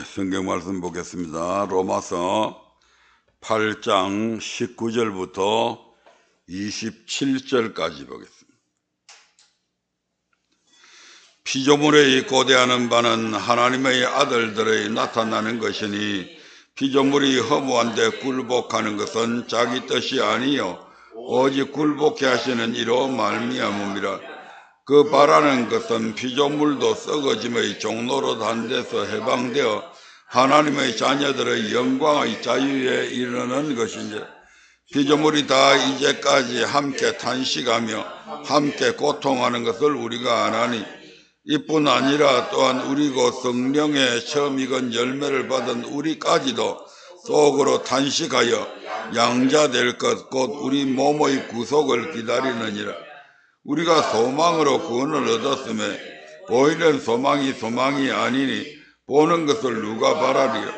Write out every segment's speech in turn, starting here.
성경 말씀 보겠습니다. 로마서 8장 19절부터 27절까지 보겠습니다. 피조물의 고대하는 바는 하나님의 아들들의 나타나는 것이니 피조물이 허무한데 굴복하는 것은 자기 뜻이 아니요 오직 굴복케 하시는 이로 말미암음이라. 그 바라는 것은 피조물도 썩어짐의 종로로 단 데서 해방되어 하나님의 자녀들의 영광의 자유에 이르는 것인지, 피조물이 다 이제까지 함께 탄식하며 함께 고통하는 것을 우리가 아나니, 이뿐 아니라 또한 우리 곧 성령의 처음 익은 열매를 받은 우리까지도 속으로 탄식하여 양자될 것 곧 우리 몸의 구속을 기다리느니라. 우리가 소망으로 구원을 얻었음에 보이는 소망이 소망이 아니니 보는 것을 누가 바라리요.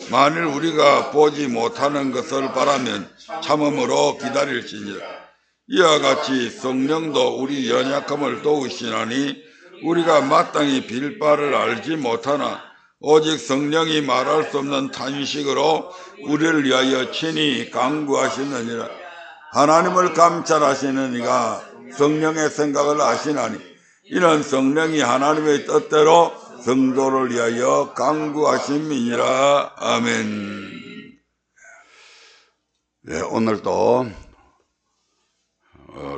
만일 우리가 보지 못하는 것을 바라면 참음으로 기다릴지니라. 이와 같이 성령도 우리 연약함을 도우시나니 우리가 마땅히 빌 바를 알지 못하나 오직 성령이 말할 수 없는 탄식으로 우리를 위하여 친히 간구하시느니라. 하나님을 감찰하시는 이가 성령의 생각을 아시나니 이는 성령이 하나님의 뜻대로 성도를 위하여 간구하심이니라. 아멘. 오늘도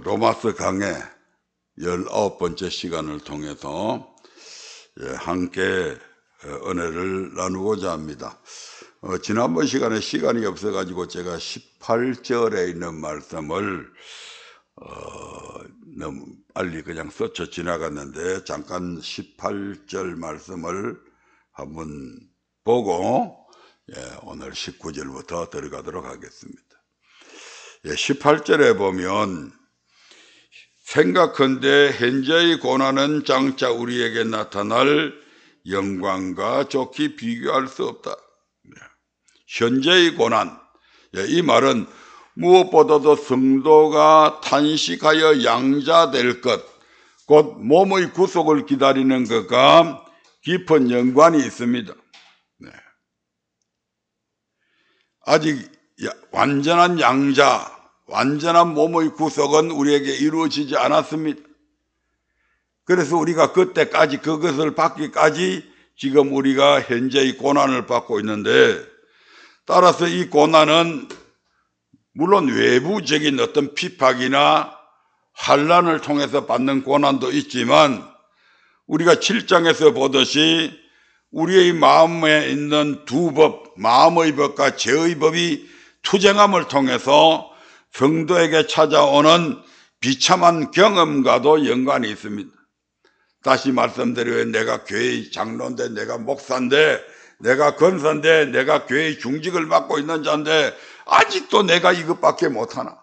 로마서 강의 19번째 시간을 통해서 함께 은혜를 나누고자 합니다. 지난번 시간에 시간이 없어가지고 제가 18절에 있는 말씀을 너무 빨리 그냥 스쳐 지나갔는데, 잠깐 18절 말씀을 한번 보고 오늘 19절부터 들어가도록 하겠습니다. 18절에 보면 생각컨대 현재의 고난은 장차 우리에게 나타날 영광과 좋게 비교할 수 없다. 현재의 고난, 이 말은 무엇보다도 성도가 탄식하여 양자될 것, 곧 몸의 구속을 기다리는 것과 깊은 연관이 있습니다. 아직 완전한 양자, 완전한 몸의 구속은 우리에게 이루어지지 않았습니다. 그래서 우리가 그때까지 그것을 받기까지 지금 우리가 현재의 고난을 받고 있는데, 따라서 이 고난은 물론 외부적인 어떤 핍박이나 환난을 통해서 받는 고난도 있지만, 우리가 7장에서 보듯이 우리의 마음에 있는 두 법, 마음의 법과 죄의 법이 투쟁함을 통해서 성도에게 찾아오는 비참한 경험과도 연관이 있습니다. 다시 말씀드려요. 내가 교회의 장로인데, 내가 목사인데, 내가 권사인데, 내가 교회의 중직을 맡고 있는 자인데 아직도 내가 이것밖에 못하나?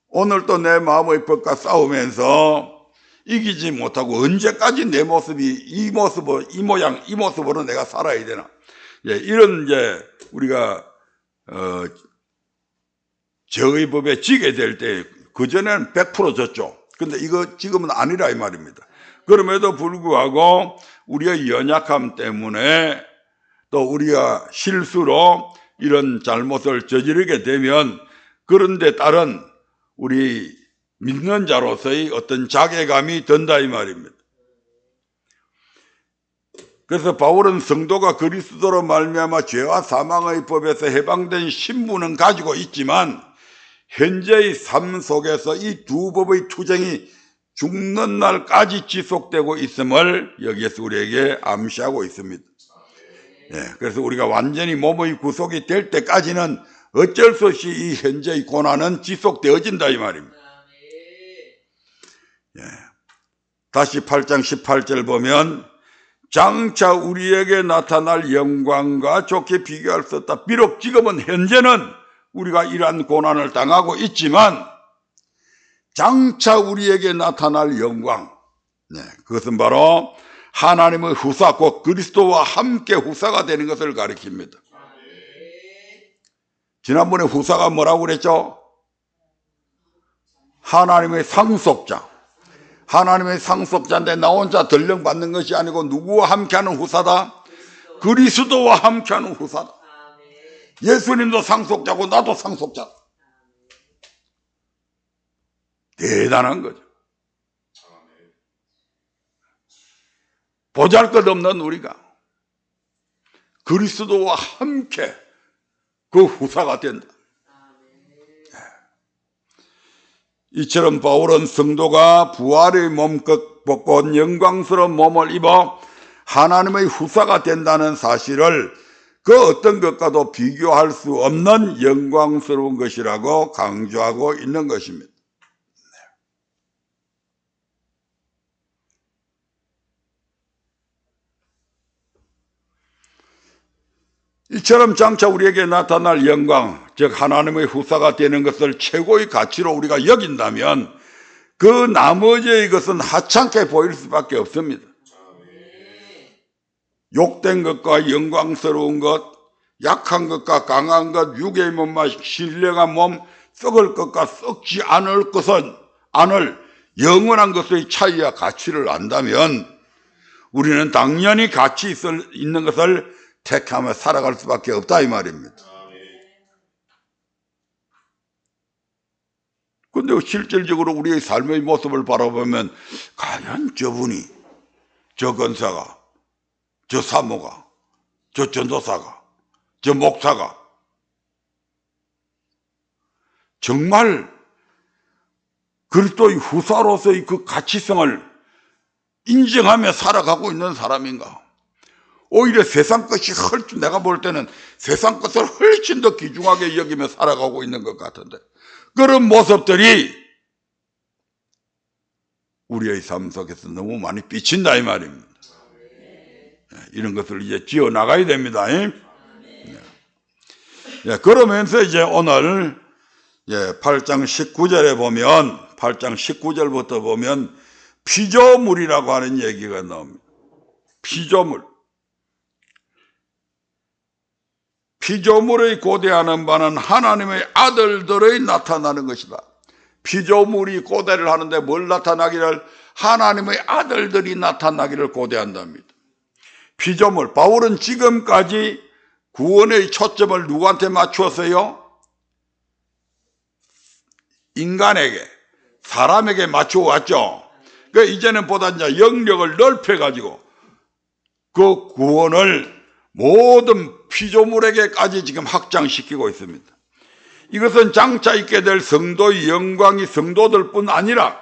오늘도 내 마음의 법과 싸우면서 이기지 못하고 언제까지 내 모습이 이 모습으로 내가 살아야 되나? 이런 우리가 죄의 법에 지게 될 때, 그전에는 100% 졌죠. 근데 이거 지금은 아니라 이 말입니다. 그럼에도 불구하고 우리의 연약함 때문에 또 우리가 실수로 이런 잘못을 저지르게 되면 그런데 따른 우리 믿는 자로서의 어떤 자괴감이 든다 이 말입니다. 그래서 바울은 성도가 그리스도로 말미암아 죄와 사망의 법에서 해방된 신분은 가지고 있지만 현재의 삶 속에서 이 두 법의 투쟁이 죽는 날까지 지속되고 있음을 여기에서 우리에게 암시하고 있습니다. 그래서 우리가 완전히 몸의 구속이 될 때까지는 어쩔 수 없이 이 현재의 고난은 지속되어진다 이 말입니다. 다시 8장 18절 보면 장차 우리에게 나타날 영광과 좋게 비교할 수 없다. 비록 지금은 현재는 우리가 이러한 고난을 당하고 있지만 장차 우리에게 나타날 영광, 그것은 바로 하나님의 후사, 곧 그리스도와 함께 후사가 되는 것을 가리킵니다. 지난번에 후사가 뭐라고 그랬죠? 하나님의 상속자. 하나님의 상속자인데 나 혼자 덜령 받는 것이 아니고 누구와 함께하는 후사다? 그리스도와 함께하는 후사다. 예수님도 상속자고 나도 상속자. 대단한 거죠. 보잘것없는 우리가 그리스도와 함께 그 후사가 된다. 이처럼 바울은 성도가 부활의 몸끝 벗고 영광스러운 몸을 입어 하나님의 후사가 된다는 사실을 그 어떤 것과도 비교할 수 없는 영광스러운 것이라고 강조하고 있는 것입니다. 이처럼 장차 우리에게 나타날 영광, 즉 하나님의 후사가 되는 것을 최고의 가치로 우리가 여긴다면 그 나머지의 것은 하찮게 보일 수밖에 없습니다. 욕된 것과 영광스러운 것, 약한 것과 강한 것, 육의 몸과 신령한 몸, 썩을 것과 썩지 않을 것은 않을 영원한 것의 차이와 가치를 안다면 우리는 당연히 가치 있는 것을 택하며 살아갈 수밖에 없다 이 말입니다. 그런데 실질적으로 우리의 삶의 모습을 바라보면 과연 저분이, 저 권사가, 저 사모가, 저 전도사가, 저 목사가 정말 그리스도의 후사로서의 그 가치성을 인정하며 살아가고 있는 사람인가? 오히려 세상 것이 훨씬, 내가 볼 때는 세상 것을 훨씬 더 귀중하게 여기며 살아가고 있는 것 같은데 그런 모습들이 우리의 삶 속에서 너무 많이 비친다 이 말입니다. 이런 것을 이제 지어나가야 됩니다. 그러면서 이제 오늘 8장 19절에 보면 8장 19절부터 보면 피조물이라고 하는 얘기가 나옵니다. 피조물. 피조물의 고대하는 바는 하나님의 아들들의 나타나는 것이다. 피조물이 고대를 하는데 뭘 나타나기를? 하나님의 아들들이 나타나기를 고대한답니다. 피조물, 바울은 지금까지 구원의 초점을 누구한테 맞추었어요? 인간에게, 사람에게 맞춰왔죠. 그러니까 이제는 보다 이제 영역을 넓혀가지고 그 구원을 모든 피조물에게까지 지금 확장시키고 있습니다. 이것은 장차 있게 될 성도의 영광이 성도들뿐 아니라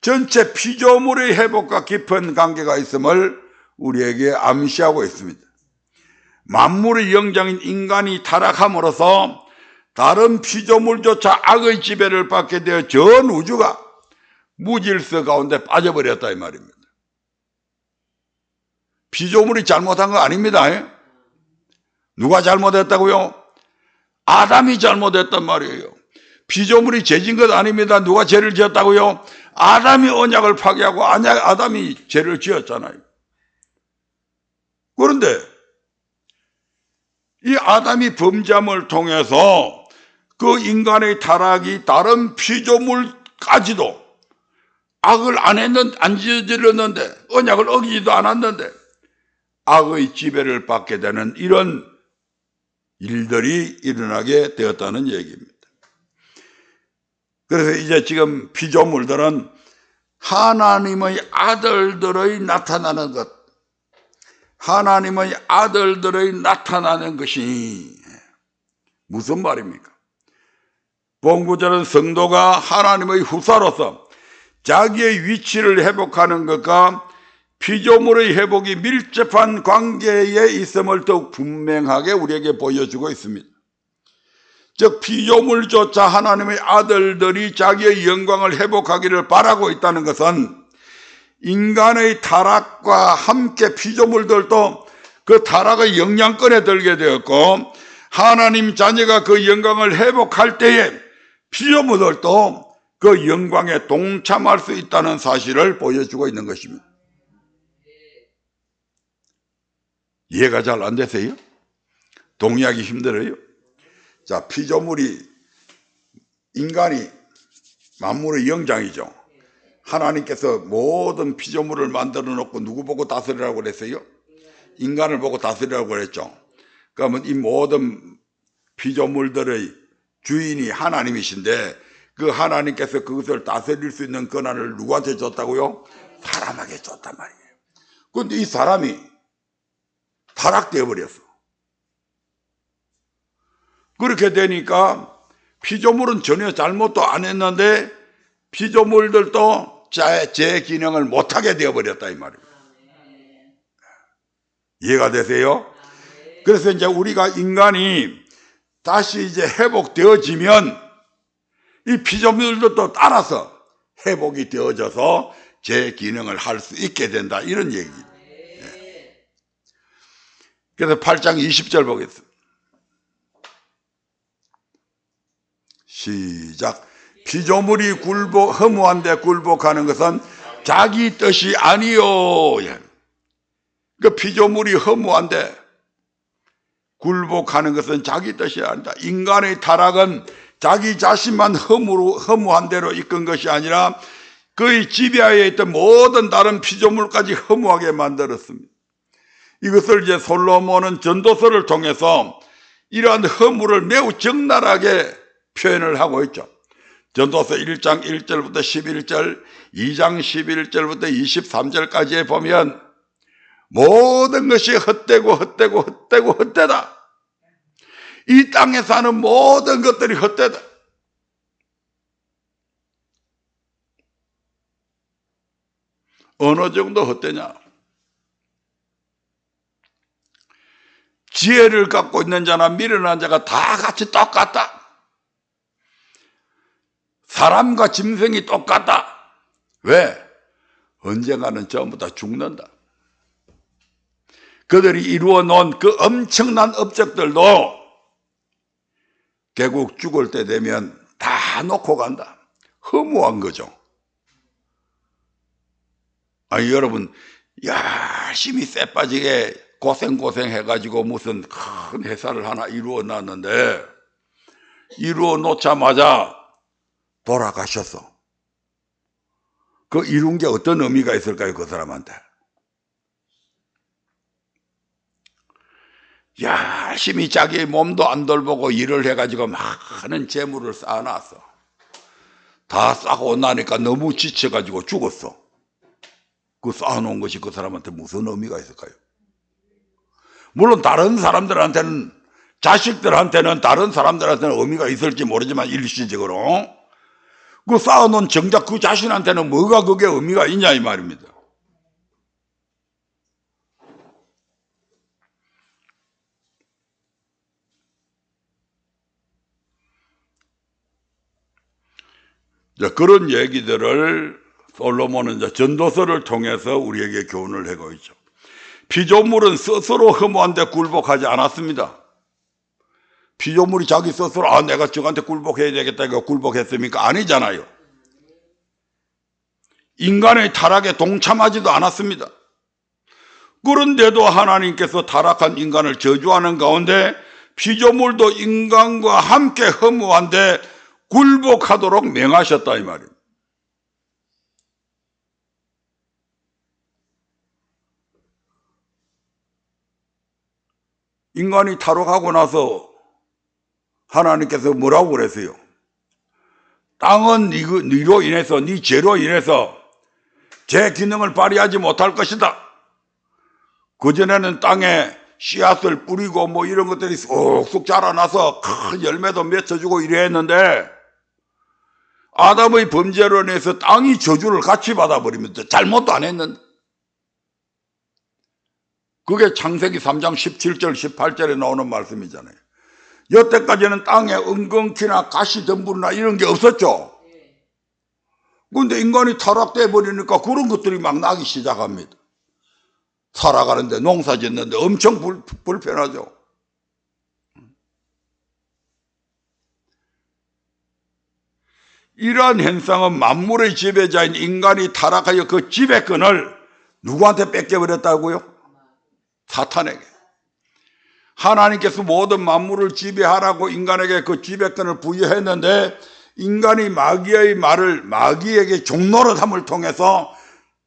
전체 피조물의 회복과 깊은 관계가 있음을 우리에게 암시하고 있습니다. 만물의 영장인 인간이 타락함으로써 다른 피조물조차 악의 지배를 받게 되어 전 우주가 무질서 가운데 빠져버렸다 이 말입니다. 피조물이 잘못한 거 아닙니다. 누가 잘못했다고요? 아담이 잘못했단 말이에요. 피조물이 죄진 것 아닙니다. 누가 죄를 지었다고요? 아담이 언약을 파괴하고 아담이 죄를 지었잖아요. 그런데 이 아담이 범죄함을 통해서 그 인간의 타락이 다른 피조물까지도 악을 안 저질렀는데, 언약을 어기지도 않았는데 악의 지배를 받게 되는 이런 일들이 일어나게 되었다는 얘기입니다. 그래서 이제 지금 피조물들은 하나님의 아들들의 나타나는 것, 하나님의 아들들의 나타나는 것이 무슨 말입니까? 본구절은 성도가 하나님의 후사로서 자기의 위치를 회복하는 것과 피조물의 회복이 밀접한 관계에 있음을 더욱 분명하게 우리에게 보여주고 있습니다. 즉 피조물조차 하나님의 아들들이 자기의 영광을 회복하기를 바라고 있다는 것은 인간의 타락과 함께 피조물들도 그 타락의 영향권에 들게 되었고 하나님 자녀가 그 영광을 회복할 때에 피조물들도 그 영광에 동참할 수 있다는 사실을 보여주고 있는 것입니다. 이해가 잘 안 되세요? 동의하기 힘들어요? 자, 피조물이 인간이 만물의 영장이죠. 하나님께서 모든 피조물을 만들어 놓고 누구 보고 다스리라고 그랬어요? 인간을 보고 다스리라고 그랬죠. 그러면 이 모든 피조물들의 주인이 하나님이신데 그 하나님께서 그것을 다스릴 수 있는 권한을 누구한테 줬다고요? 사람에게 줬단 말이에요. 그런데 이 사람이 타락되어 버렸어. 그렇게 되니까 피조물은 전혀 잘못도 안 했는데 피조물들도 제 기능을 못하게 되어버렸다 이 말이에요. 이해가 되세요? 그래서 이제 우리가 인간이 다시 이제 회복되어지면 이 피조물들도 따라서 회복이 되어져서 제 기능을 할 수 있게 된다 이런 얘기입니다. 그래서 8장 20절 보겠습니다. 시작. 피조물이 허무한데 굴복하는 것은 자기 뜻이 아니요. 그 피조물이 허무한데 굴복하는 것은 자기 뜻이 아니다. 인간의 타락은 자기 자신만 허무한 대로 이끈 것이 아니라 그의 지배하에 있던 모든 다른 피조물까지 허무하게 만들었습니다. 이것을 이제 솔로몬은 전도서를 통해서 이러한 허물을 매우 적나라하게 표현을 하고 있죠. 전도서 1장 1절부터 11절, 2장 11절부터 23절까지에 보면 모든 것이 헛되다. 이 땅에 사는 모든 것들이 헛되다. 어느 정도 헛되냐? 지혜를 갖고 있는 자나 미련한 자가 다 같이 똑같다. 사람과 짐승이 똑같다. 왜? 언젠가는 전부 다 죽는다. 그들이 이루어 놓은 그 엄청난 업적들도 결국 죽을 때 되면 다 놓고 간다. 허무한 거죠. 아니 여러분 열심히 쎄 빠지게 고생 해가지고 무슨 큰 회사를 하나 이루어 놨는데 이루어 놓자마자 돌아가셨어. 그 이룬 게 어떤 의미가 있을까요? 그 사람한테. 열심히 자기 몸도 안 돌보고 일을 해가지고 많은 재물을 쌓아놨어. 다 쌓고 나니까 너무 지쳐가지고 죽었어. 그 쌓아놓은 것이 그 사람한테 무슨 의미가 있을까요? 물론 다른 사람들한테는, 자식들한테는, 다른 사람들한테는 의미가 있을지 모르지만 일시적으로 그 쌓아놓은 정작 그 자신한테는 뭐가 그게 의미가 있냐 이 말입니다. 그런 얘기들을 솔로몬은 이제 전도서를 통해서 우리에게 교훈을 하고 있죠. 피조물은 스스로 허무한데 굴복하지 않았습니다. 피조물이 자기 스스로 내가 저한테 굴복해야 되겠다 이거 굴복했습니까? 아니잖아요. 인간의 타락에 동참하지도 않았습니다. 그런데도 하나님께서 타락한 인간을 저주하는 가운데 피조물도 인간과 함께 허무한데 굴복하도록 명하셨다 이 말입니다. 인간이 타락하고 나서 하나님께서 뭐라고 그랬어요? 땅은 네로 인해서, 네 죄로 인해서 제 기능을 발휘하지 못할 것이다. 그전에는 땅에 씨앗을 뿌리고 뭐 이런 것들이 쑥쑥 자라나서 큰 열매도 맺어주고 이래 했는데 아담의 범죄로 인해서 땅이 저주를 같이 받아버리면서 잘못도 안 했는데 그게 창세기 3장 17절 18절에 나오는 말씀이잖아요. 여태까지는 땅에 은근키나 가시덤불이나 이런 게 없었죠. 그런데 인간이 타락돼 버리니까 그런 것들이 막 나기 시작합니다. 살아가는데 농사 짓는데 엄청 불편하죠. 이러한 현상은 만물의 지배자인 인간이 타락하여 그 지배권을 누구한테 뺏겨버렸다고요? 사탄에게. 하나님께서 모든 만물을 지배하라고 인간에게 그 지배권을 부여했는데 인간이 마귀의 말을 마귀에게 종노릇함을 통해서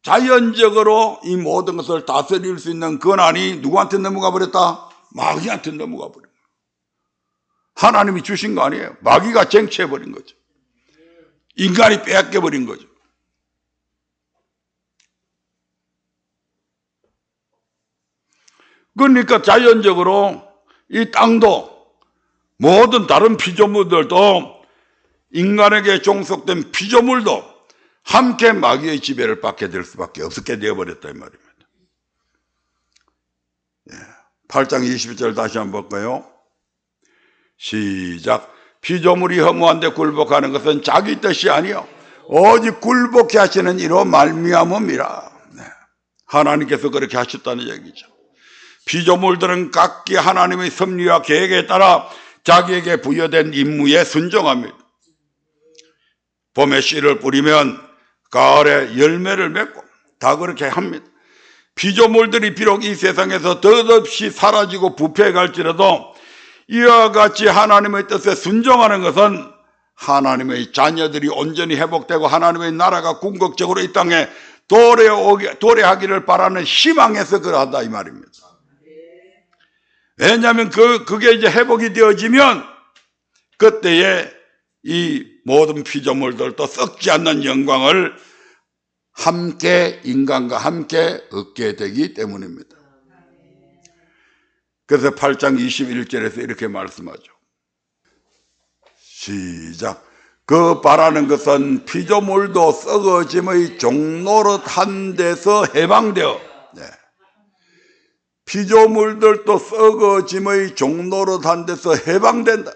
자연적으로 이 모든 것을 다스릴 수 있는 권한이 누구한테 넘어가 버렸다? 마귀한테 넘어가 버린 거예요. 하나님이 주신 거 아니에요. 마귀가 쟁취해버린 거죠. 인간이 빼앗겨버린 거죠. 그러니까 자연적으로 이 땅도 모든 다른 피조물들도 인간에게 종속된 피조물도 함께 마귀의 지배를 받게 될 수밖에 없게 되어버렸다 이 말입니다. 8장 21절 다시 한번 볼까요? 시작. 피조물이 허무한데 굴복하는 것은 자기 뜻이 아니요 오직 굴복해 하시는 이로 말미암음이라. 하나님께서 그렇게 하셨다는 얘기죠. 피조물들은 각기 하나님의 섭리와 계획에 따라 자기에게 부여된 임무에 순종합니다. 봄에 씨를 뿌리면 가을에 열매를 맺고 다 그렇게 합니다. 피조물들이 비록 이 세상에서 덧없이 사라지고 부패해 갈지라도 이와 같이 하나님의 뜻에 순종하는 것은 하나님의 자녀들이 온전히 회복되고 하나님의 나라가 궁극적으로 이 땅에 도래하기를 바라는 희망에서 그러하다 이 말입니다. 왜냐하면 그게 이제 회복이 되어지면 그때에 이 모든 피조물들도 썩지 않는 영광을 함께 인간과 함께 얻게 되기 때문입니다. 그래서 8장 21절에서 이렇게 말씀하죠. 시작. 그 바라는 것은 피조물도 썩어짐의 종노릇한 데서 해방되어 피조물들도 썩어짐의 종노릇한 데서 해방된다.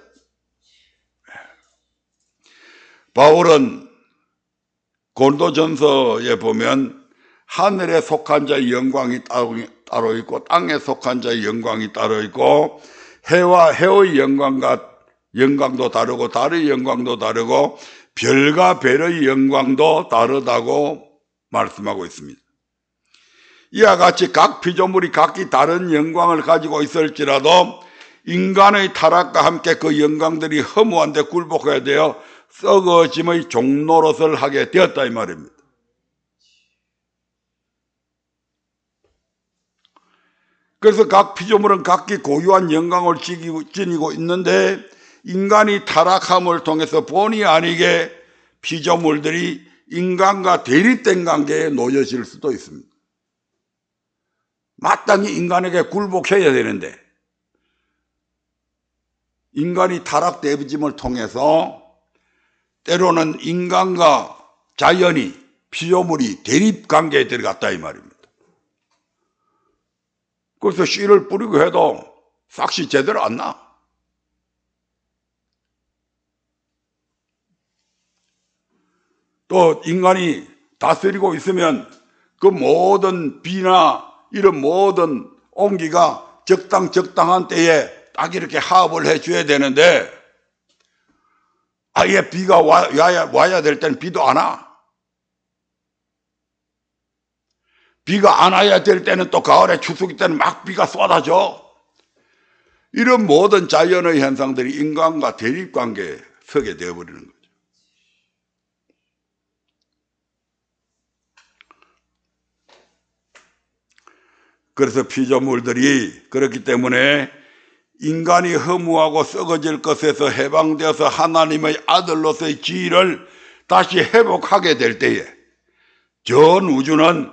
바울은 고린도전서에 보면 하늘에 속한 자의 영광이 따로 있고 땅에 속한 자의 영광이 따로 있고 해의 영광도 다르고 달의 영광도 다르고 별과 별의 영광도 다르다고 말씀하고 있습니다. 이와 같이 각 피조물이 각기 다른 영광을 가지고 있을지라도 인간의 타락과 함께 그 영광들이 허무한데 굴복해야 되어 썩어짐의 종노릇을 하게 되었다 이 말입니다. 그래서 각 피조물은 각기 고유한 영광을 지니고 있는데 인간이 타락함을 통해서 본의 아니게 피조물들이 인간과 대립된 관계에 놓여질 수도 있습니다. 마땅히 인간에게 굴복해야 되는데 인간이 타락되어짐을 통해서 때로는 인간과 자연이 피조물이 대립관계에 들어갔다 이 말입니다. 그래서 씨를 뿌리고 해도 싹이 제대로 안 나. 또 인간이 다스리고 있으면 그 모든 비나 이런 모든 온기가 적당한 때에 딱 이렇게 화합을 해줘야 되는데 아예 비가 와야 될 때는 비도 안 와. 비가 안 와야 될 때는 또 가을에 추수기 때는 막 비가 쏟아져. 이런 모든 자연의 현상들이 인간과 대립관계에 서게 되어버리는 거죠. 그래서 피조물들이 그렇기 때문에 인간이 허무하고 썩어질 것에서 해방되어서 하나님의 아들로서의 지위를 다시 회복하게 될 때에 전 우주는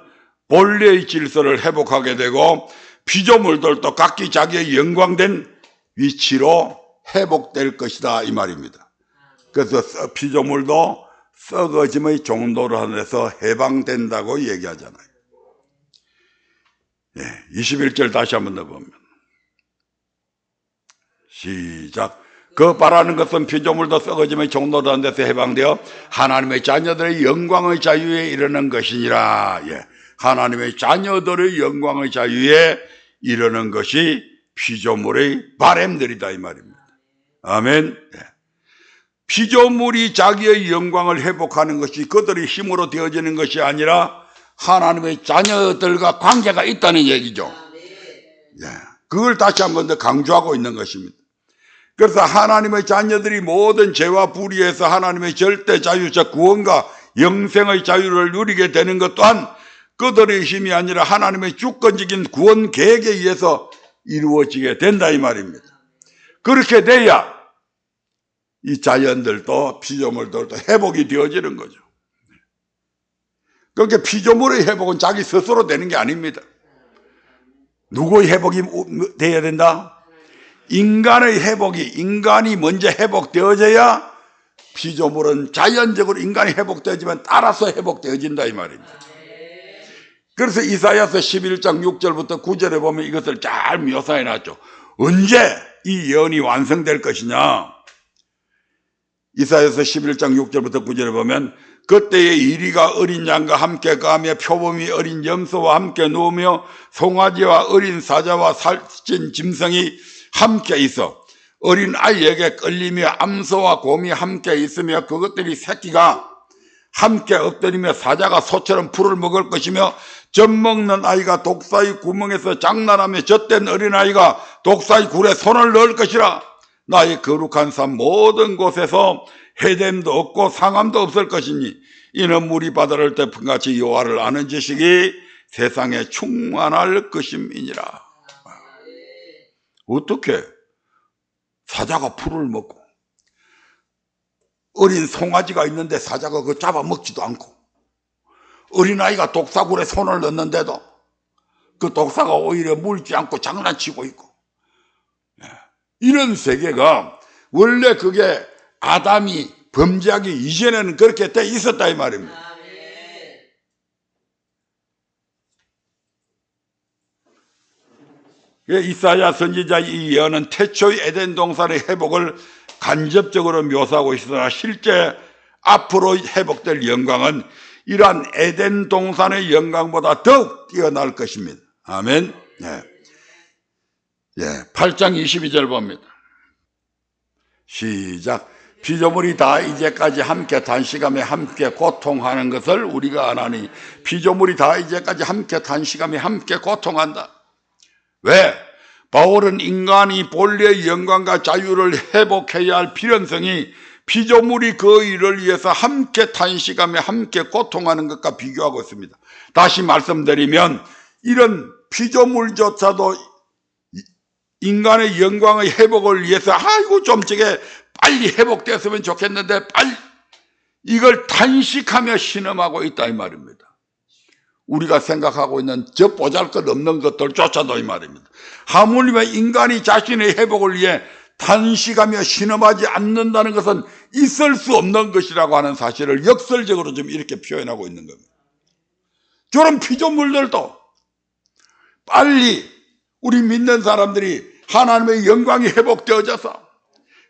본래의 질서를 회복하게 되고 피조물들도 각기 자기의 영광된 위치로 회복될 것이다 이 말입니다. 그래서 피조물도 썩어짐의 종노릇에서 해방된다고 얘기하잖아요. 21절 다시 한번 더 보면 시작. 그 바라는 것은 피조물도 썩어짐의 종노릇한 데서 해방되어 하나님의 자녀들의 영광의 자유에 이르는 것이니라. 하나님의 자녀들의 영광의 자유에 이르는 것이 피조물의 바람들이다 이 말입니다. 아멘. 피조물이 자기의 영광을 회복하는 것이 그들의 힘으로 되어지는 것이 아니라 하나님의 자녀들과 관계가 있다는 얘기죠. 그걸 다시 한 번 더 강조하고 있는 것입니다. 그래서 하나님의 자녀들이 모든 죄와 불의에서 하나님의 절대 자유적 구원과 영생의 자유를 누리게 되는 것 또한 그들의 힘이 아니라 하나님의 주권적인 구원 계획에 의해서 이루어지게 된다 이 말입니다. 그렇게 돼야 이 자연들도 피조물들도 회복이 되어지는 거죠. 그렇게 피조물의 회복은 자기 스스로 되는 게 아닙니다. 누구의 회복이 돼야 된다? 인간의 회복이, 인간이 먼저 회복되어져야 피조물은 자연적으로 인간이 회복되어지면 따라서 회복되어진다 이 말입니다. 그래서 이사야서 11장 6절부터 9절에 보면 이것을 잘 묘사해 놨죠. 언제 이 예언이 완성될 것이냐? 이사야서 11장 6절부터 9절에 보면 그때에 이리가 어린 양과 함께 가며 표범이 어린 염소와 함께 누우며 송아지와 어린 사자와 살찐 짐승이 함께 있어 어린 아이에게 끌리며 암소와 곰이 함께 있으며 그것들이 새끼가 함께 엎드리며 사자가 소처럼 풀을 먹을 것이며 젖 먹는 아이가 독사의 구멍에서 장난하며 젖된 어린아이가 독사의 굴에 손을 넣을 것이라. 나의 거룩한 삶 모든 곳에서 해됨도 없고 상함도 없을 것이니 이는 물이 바다를 덮은같이 여호와를 아는 지식이 세상에 충만할 것임이니라. 어떻게 사자가 풀을 먹고 어린 송아지가 있는데 사자가 그거 잡아먹지도 않고 어린아이가 독사굴에 손을 넣는데도 그 독사가 오히려 물지 않고 장난치고 있고, 이런 세계가 원래 그게 아담이 범죄하기 이전에는 그렇게 돼 있었다 이 말입니다. 이사야 선지자의 이 예언은 태초의 에덴 동산의 회복을 간접적으로 묘사하고 있으나 실제 앞으로 회복될 영광은 이러한 에덴 동산의 영광보다 더욱 뛰어날 것입니다. 아멘. 네. 8장 22절 봅니다. 시작. 피조물이 다 이제까지 함께 단식하며 함께 고통하는 것을 우리가 아나니 피조물이 다 이제까지 함께 단식하며 함께 고통한다. 왜? 바울은 인간이 본래의 영광과 자유를 회복해야 할 필연성이 피조물이 그 일을 위해서 함께 탄식하며 함께 고통하는 것과 비교하고 있습니다. 다시 말씀드리면 이런 피조물조차도 인간의 영광의 회복을 위해서 아이고 좀 저게 빨리 회복됐으면 좋겠는데 빨리 이걸 탄식하며 신음하고 있다 이 말입니다. 우리가 생각하고 있는 저 보잘것없는 것들조차도 이 말입니다. 하물며 인간이 자신의 회복을 위해 탄식하며 신음하지 않는다는 것은 있을 수 없는 것이라고 하는 사실을 역설적으로 좀 이렇게 표현하고 있는 겁니다. 저런 피조물들도 빨리 우리 믿는 사람들이 하나님의 영광이 회복되어져서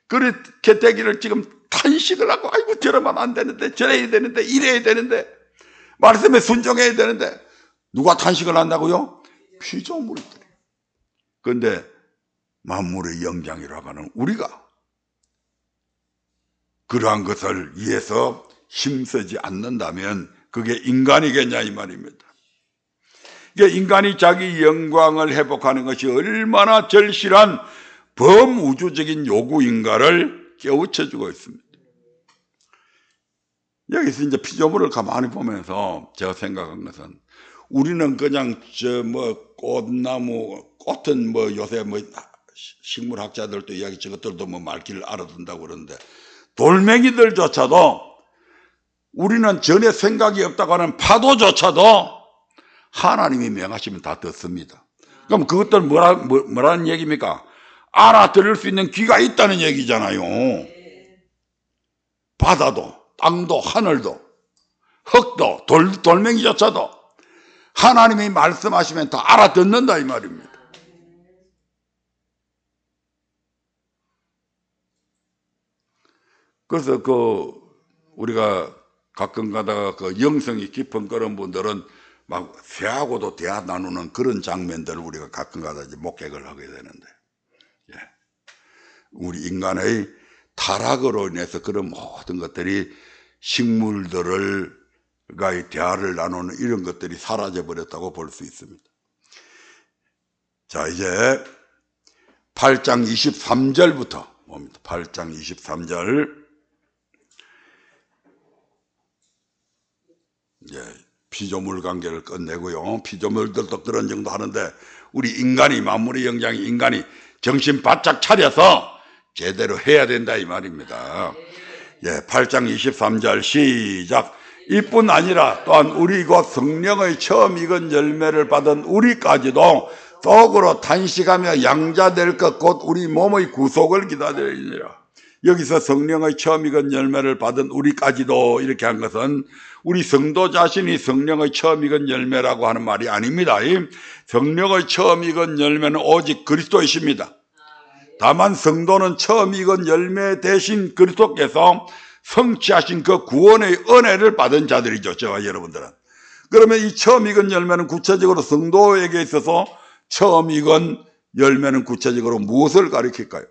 그렇게 되기를 지금 탄식을 하고 아이고 저러면 안 되는데 저래야 되는데 이래야 되는데 말씀에 순종해야 되는데 누가 탄식을 한다고요? 피조물들이. 그런데 만물의 영장이라고 하는 우리가 그러한 것을 위해서 힘쓰지 않는다면 그게 인간이겠냐 이 말입니다. 이게 인간이 자기 영광을 회복하는 것이 얼마나 절실한 범우주적인 요구인가를 깨우쳐주고 있습니다. 여기서 이제 피조물을 가만히 보면서 제가 생각한 것은 우리는 그냥 꽃나무, 꽃은 요새 식물학자들도 이야기 저것들도 말귀를 알아듣는다고 그러는데 돌멩이들조차도 우리는 전혀 생각이 없다고 하는 파도조차도 하나님이 명하시면 다 듣습니다. 그럼 그것들 뭐라는 얘기입니까? 알아들을 수 있는 귀가 있다는 얘기잖아요. 바다도 땅도 하늘도 흙도 돌멩이조차도 하나님이 말씀하시면 다 알아듣는다 이 말입니다. 그래서 우리가 가끔 가다가 영성이 깊은 그런 분들은 막 새하고도 대화 나누는 그런 장면들을 우리가 가끔 가다 이제 목격을 하게 되는데, 우리 인간의 타락으로 인해서 그런 모든 것들이 식물들과의 대화를 나누는 이런 것들이 사라져 버렸다고 볼 수 있습니다. 자, 이제 8장 23절부터 뭡니다. 8장 23절. 피조물 관계를 끝내고요. 피조물들도 그런 정도 하는데 우리 인간이 만물의 영장인 인간이 정신 바짝 차려서 제대로 해야 된다 이 말입니다. 8장 23절 시작. 이뿐 아니라 또한 우리 곧 성령의 처음 익은 열매를 받은 우리까지도 속으로 탄식하며 양자될 것 곧 우리 몸의 구속을 기다리니라. 여기서 성령의 처음 익은 열매를 받은 우리까지도 이렇게 한 것은 우리 성도 자신이 성령의 처음 익은 열매라고 하는 말이 아닙니다. 성령의 처음 익은 열매는 오직 그리스도이십니다. 다만 성도는 처음 익은 열매 대신 그리스도께서 성취하신 그 구원의 은혜를 받은 자들이죠. 저와 여러분들은. 그러면 이 처음 익은 열매는 구체적으로 성도에게 있어서 처음 익은 열매는 구체적으로 무엇을 가리킬까요?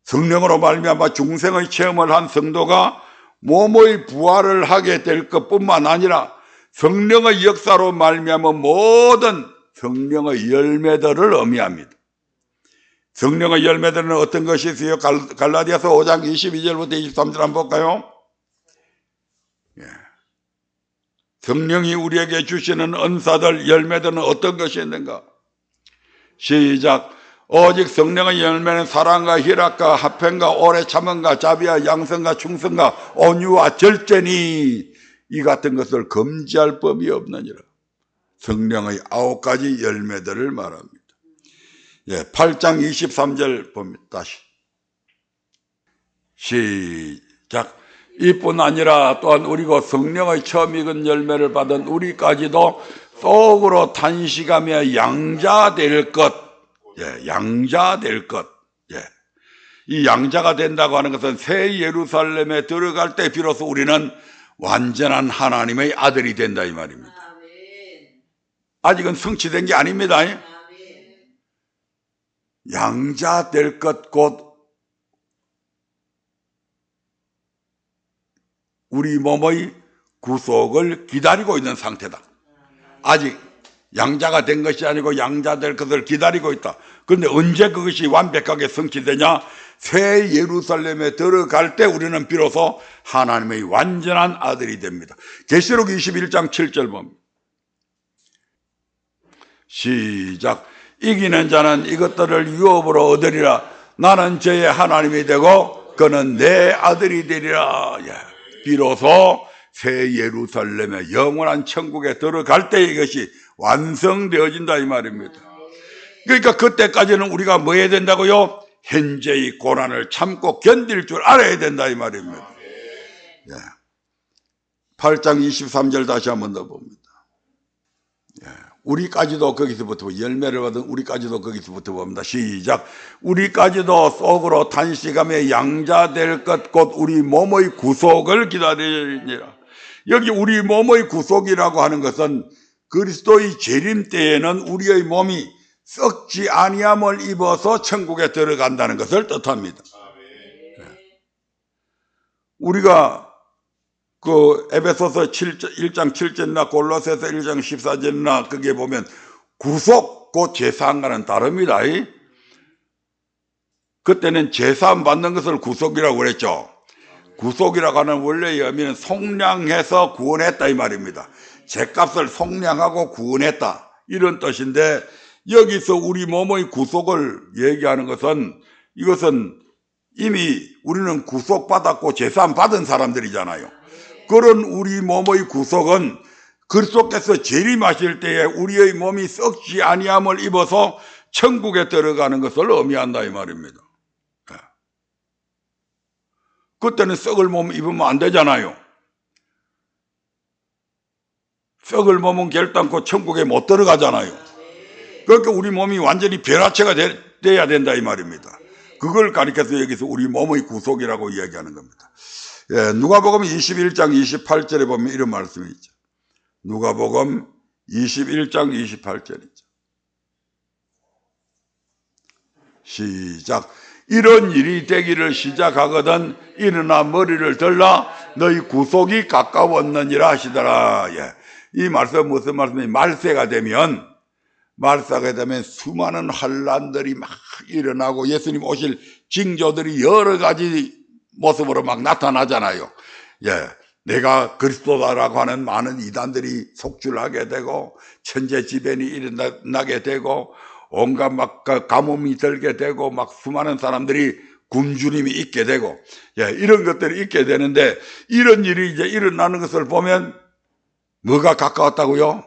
성령으로 말미암아 중생의 체험을 한 성도가 몸의 부활을 하게 될 것뿐만 아니라 성령의 역사로 말미암아 모든 성령의 열매들을 의미합니다. 성령의 열매들은 어떤 것이 있어요? 갈라디아서 5장 22절부터 23절 한번 볼까요? 성령이 우리에게 주시는 은사들 열매들은 어떤 것이 있는가? 시작. 오직 성령의 열매는 사랑과 희락과 화평과 오래 참음과 자비와 양성과 충성과 온유와 절제니 이 같은 것을 금지할 법이 없느니라. 성령의 9가지 열매들을 말합니다. 8장 23절 봅니다. 다시 시작. 이뿐 아니라 또한 우리가 성령의 처음 익은 열매를 받은 우리까지도 속으로 탄식하며 양자될 것. 양자될 것. 이 양자가 된다고 하는 것은 새 예루살렘에 들어갈 때 비로소 우리는 완전한 하나님의 아들이 된다 이 말입니다. 아직은 성취된 게 아닙니다. 양자될 것 곧 우리 몸의 구속을 기다리고 있는 상태다. 아직 양자가 된 것이 아니고 양자될 것을 기다리고 있다. 그런데 언제 그것이 완벽하게 성취되냐? 새 예루살렘에 들어갈 때 우리는 비로소 하나님의 완전한 아들이 됩니다. 계시록 21장 7절 봅니다. 시작. 이기는 자는 이것들을 유업으로 얻으리라. 나는 저의 하나님이 되고 그는 내 아들이 되리라. 비로소 새 예루살렘의 영원한 천국에 들어갈 때 이것이 완성되어진다 이 말입니다. 그러니까 그때까지는 우리가 뭐 해야 된다고요? 현재의 고난을 참고 견딜 줄 알아야 된다 이 말입니다. 8장 23절 다시 한번 더 봅니다. 우리까지도 거기서부터 열매를 받은 우리까지도 거기서부터 봅니다. 시작. 우리까지도 속으로 탄식하며 양자될 것 곧 우리 몸의 구속을 기다리니라. 여기 우리 몸의 구속이라고 하는 것은 그리스도의 재림 때에는 우리의 몸이 썩지 아니함을 입어서 천국에 들어간다는 것을 뜻합니다. 우리가 그 에베소서 1장 7절이나 골로새서 1장 14절이나 그게 보면 구속 곧 제사함과는 다릅니다. 그때는 제사함 받는 것을 구속이라고 그랬죠. 구속이라고 하는 원래의 의미는 속량해서 구원했다 이 말입니다. 죄값을 속량하고 구원했다 이런 뜻인데 여기서 우리 몸의 구속을 얘기하는 것은 이것은 이미 우리는 구속받았고 제사함 받은 사람들이잖아요. 그런 우리 몸의 구속은 그리스도께서 재림하실 때에 우리의 몸이 썩지 아니함을 입어서 천국에 들어가는 것을 의미한다 이 말입니다. 그때는 썩을 몸 입으면 안 되잖아요. 썩을 몸은 결단코 천국에 못 들어가잖아요. 그러니까 우리 몸이 완전히 변화체가 돼야 된다 이 말입니다. 그걸 가리켜서 여기서 우리 몸의 구속이라고 이야기하는 겁니다. 누가복음 21장 28절에 보면 이런 말씀이 있죠. 누가복음 21장 28절이죠. 시작. 이런 일이 되기를 시작하거든 일어나 머리를 들라 너희 구속이 가까웠느니라 하시더라. 이 말씀 무슨 말씀이 말세가 되면 말세가 되면 수많은 환란들이 막 일어나고 예수님 오실 징조들이 여러 가지 모습으로 막 나타나잖아요. 예, 내가 그리스도다라고 하는 많은 이단들이 속출하게 되고 천재지변이 일어나게 되고 온갖 막 가뭄이 들게 되고 막 수많은 사람들이 굶주림이 있게 되고, 예, 이런 것들이 있게 되는데, 이런 일이 이제 일어나는 것을 보면 뭐가 가까웠다고요?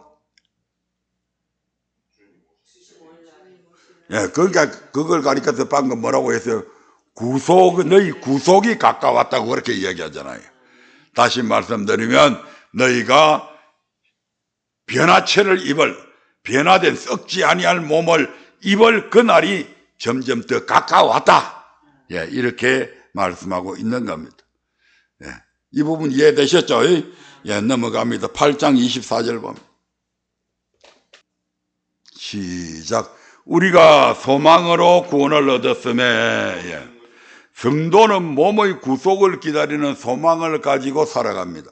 예, 그러니까 그걸 가리켜서 방금 뭐라고 했어요? 너희 구속이 가까웠다고 그렇게 이야기하잖아요. 다시 말씀드리면 너희가 변화체를 변화된 썩지 아니할 몸을 입을 그날이 점점 더 가까웠다. 예, 이렇게 말씀하고 있는 겁니다. 예, 이 부분 이해되셨죠? 예, 넘어갑니다. 8장 24절 봅니다. 시작. 우리가 소망으로 구원을 얻었음에, 예, 성도는 몸의 구속을 기다리는 소망을 가지고 살아갑니다.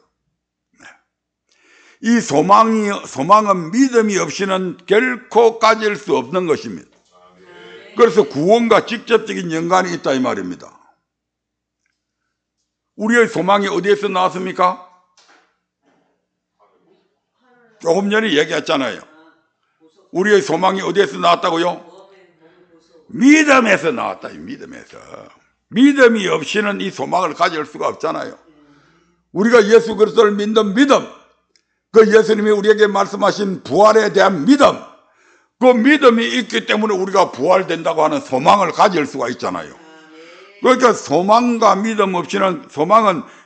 이 소망은 믿음이 없이는 결코 가질 수 없는 것입니다. 그래서 구원과 직접적인 연관이 있다 이 말입니다. 우리의 소망이 어디에서 나왔습니까? 조금 전에 얘기했잖아요. 우리의 소망이 어디에서 나왔다고요? 믿음에서 나왔다. 믿음에서. 믿음이 없이는 이 소망을 가질 수가 없잖아요. 우리가 예수 그리스도를 믿는 믿음, 그 예수님이 우리에게 말씀하신 부활에 대한 믿음, 그 믿음이 있기 때문에 우리가 부활된다고 하는 소망을 가질 수가 있잖아요. 그러니까 소망은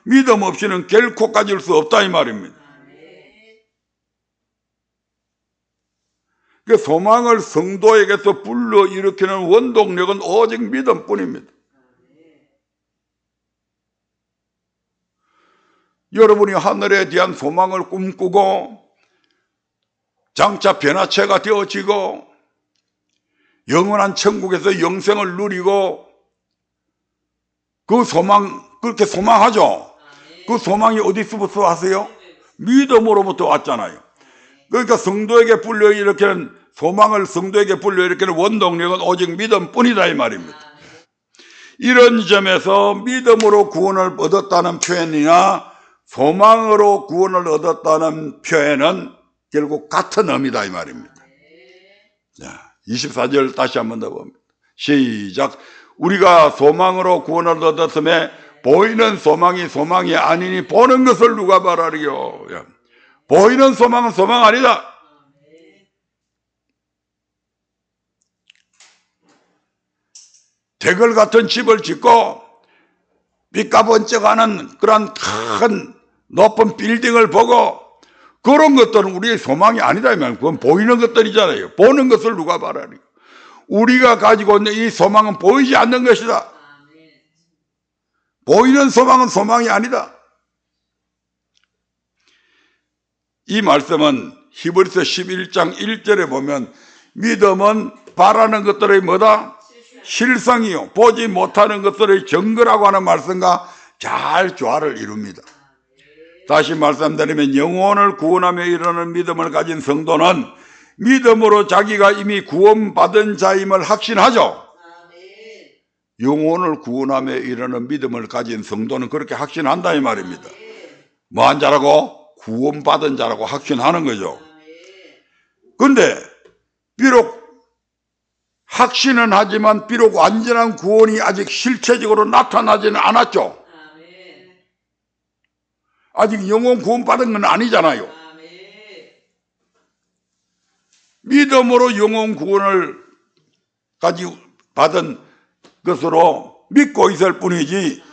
믿음 없이는 결코 가질 수 없다 이 말입니다. 그 소망을 성도에게서 불러일으키는 원동력은 오직 믿음뿐입니다. 여러분이 하늘에 대한 소망을 꿈꾸고 장차 변화체가 되어지고 영원한 천국에서 영생을 누리고 그렇게 소망하죠. 그 소망이 어디서부터 왔어요? 믿음으로부터 왔잖아요. 그러니까 성도에게 불러일으키는 성도에게 불러일으키는 원동력은 오직 믿음뿐이다 이 말입니다. 이런 점에서 믿음으로 구원을 얻었다는 표현이나 소망으로 구원을 얻었다는 표현은 결국 같은 의미다 이 말입니다. 자, 24절 다시 한 번 더 봅니다. 시작. 우리가 소망으로 구원을 얻었음에 보이는 소망이 아니니 보는 것을 누가 말하리요. 보이는 소망은 소망 아니다. 대걸 같은 집을 짓고 빛과 번쩍하는 그런 큰 높은 빌딩을 보고 그런 것들은 우리의 소망이 아니다. 그건 보이는 것들이잖아요. 보는 것을 누가 말하리요. 우리가 가지고 있는 이 소망은 보이지 않는 것이다. 보이는 소망은 소망이 아니다. 이 말씀은 히브리서 11장 1절에 보면 믿음은 바라는 것들의 뭐다? 실상이요. 보지 못하는 것들의 증거라고 하는 말씀과 잘 조화를 이룹니다. 다시 말씀드리면 영혼을 구원하며 이르는 믿음을 가진 성도는 믿음으로 자기가 이미 구원받은 자임을 확신하죠. 영혼을 구원하며 이르는 믿음을 가진 성도는 그렇게 확신한다 이 말입니다. 뭐한 자라고? 구원받은 자라고 확신하는 거죠. 그런데 비록 확신은 하지만 비록 완전한 구원이 아직 실체적으로 나타나지는 않았죠. 아직 영혼 구원받은 건 아니잖아요. 믿음으로 영혼 구원을 가지고 받은 것으로 믿고 있을 뿐이지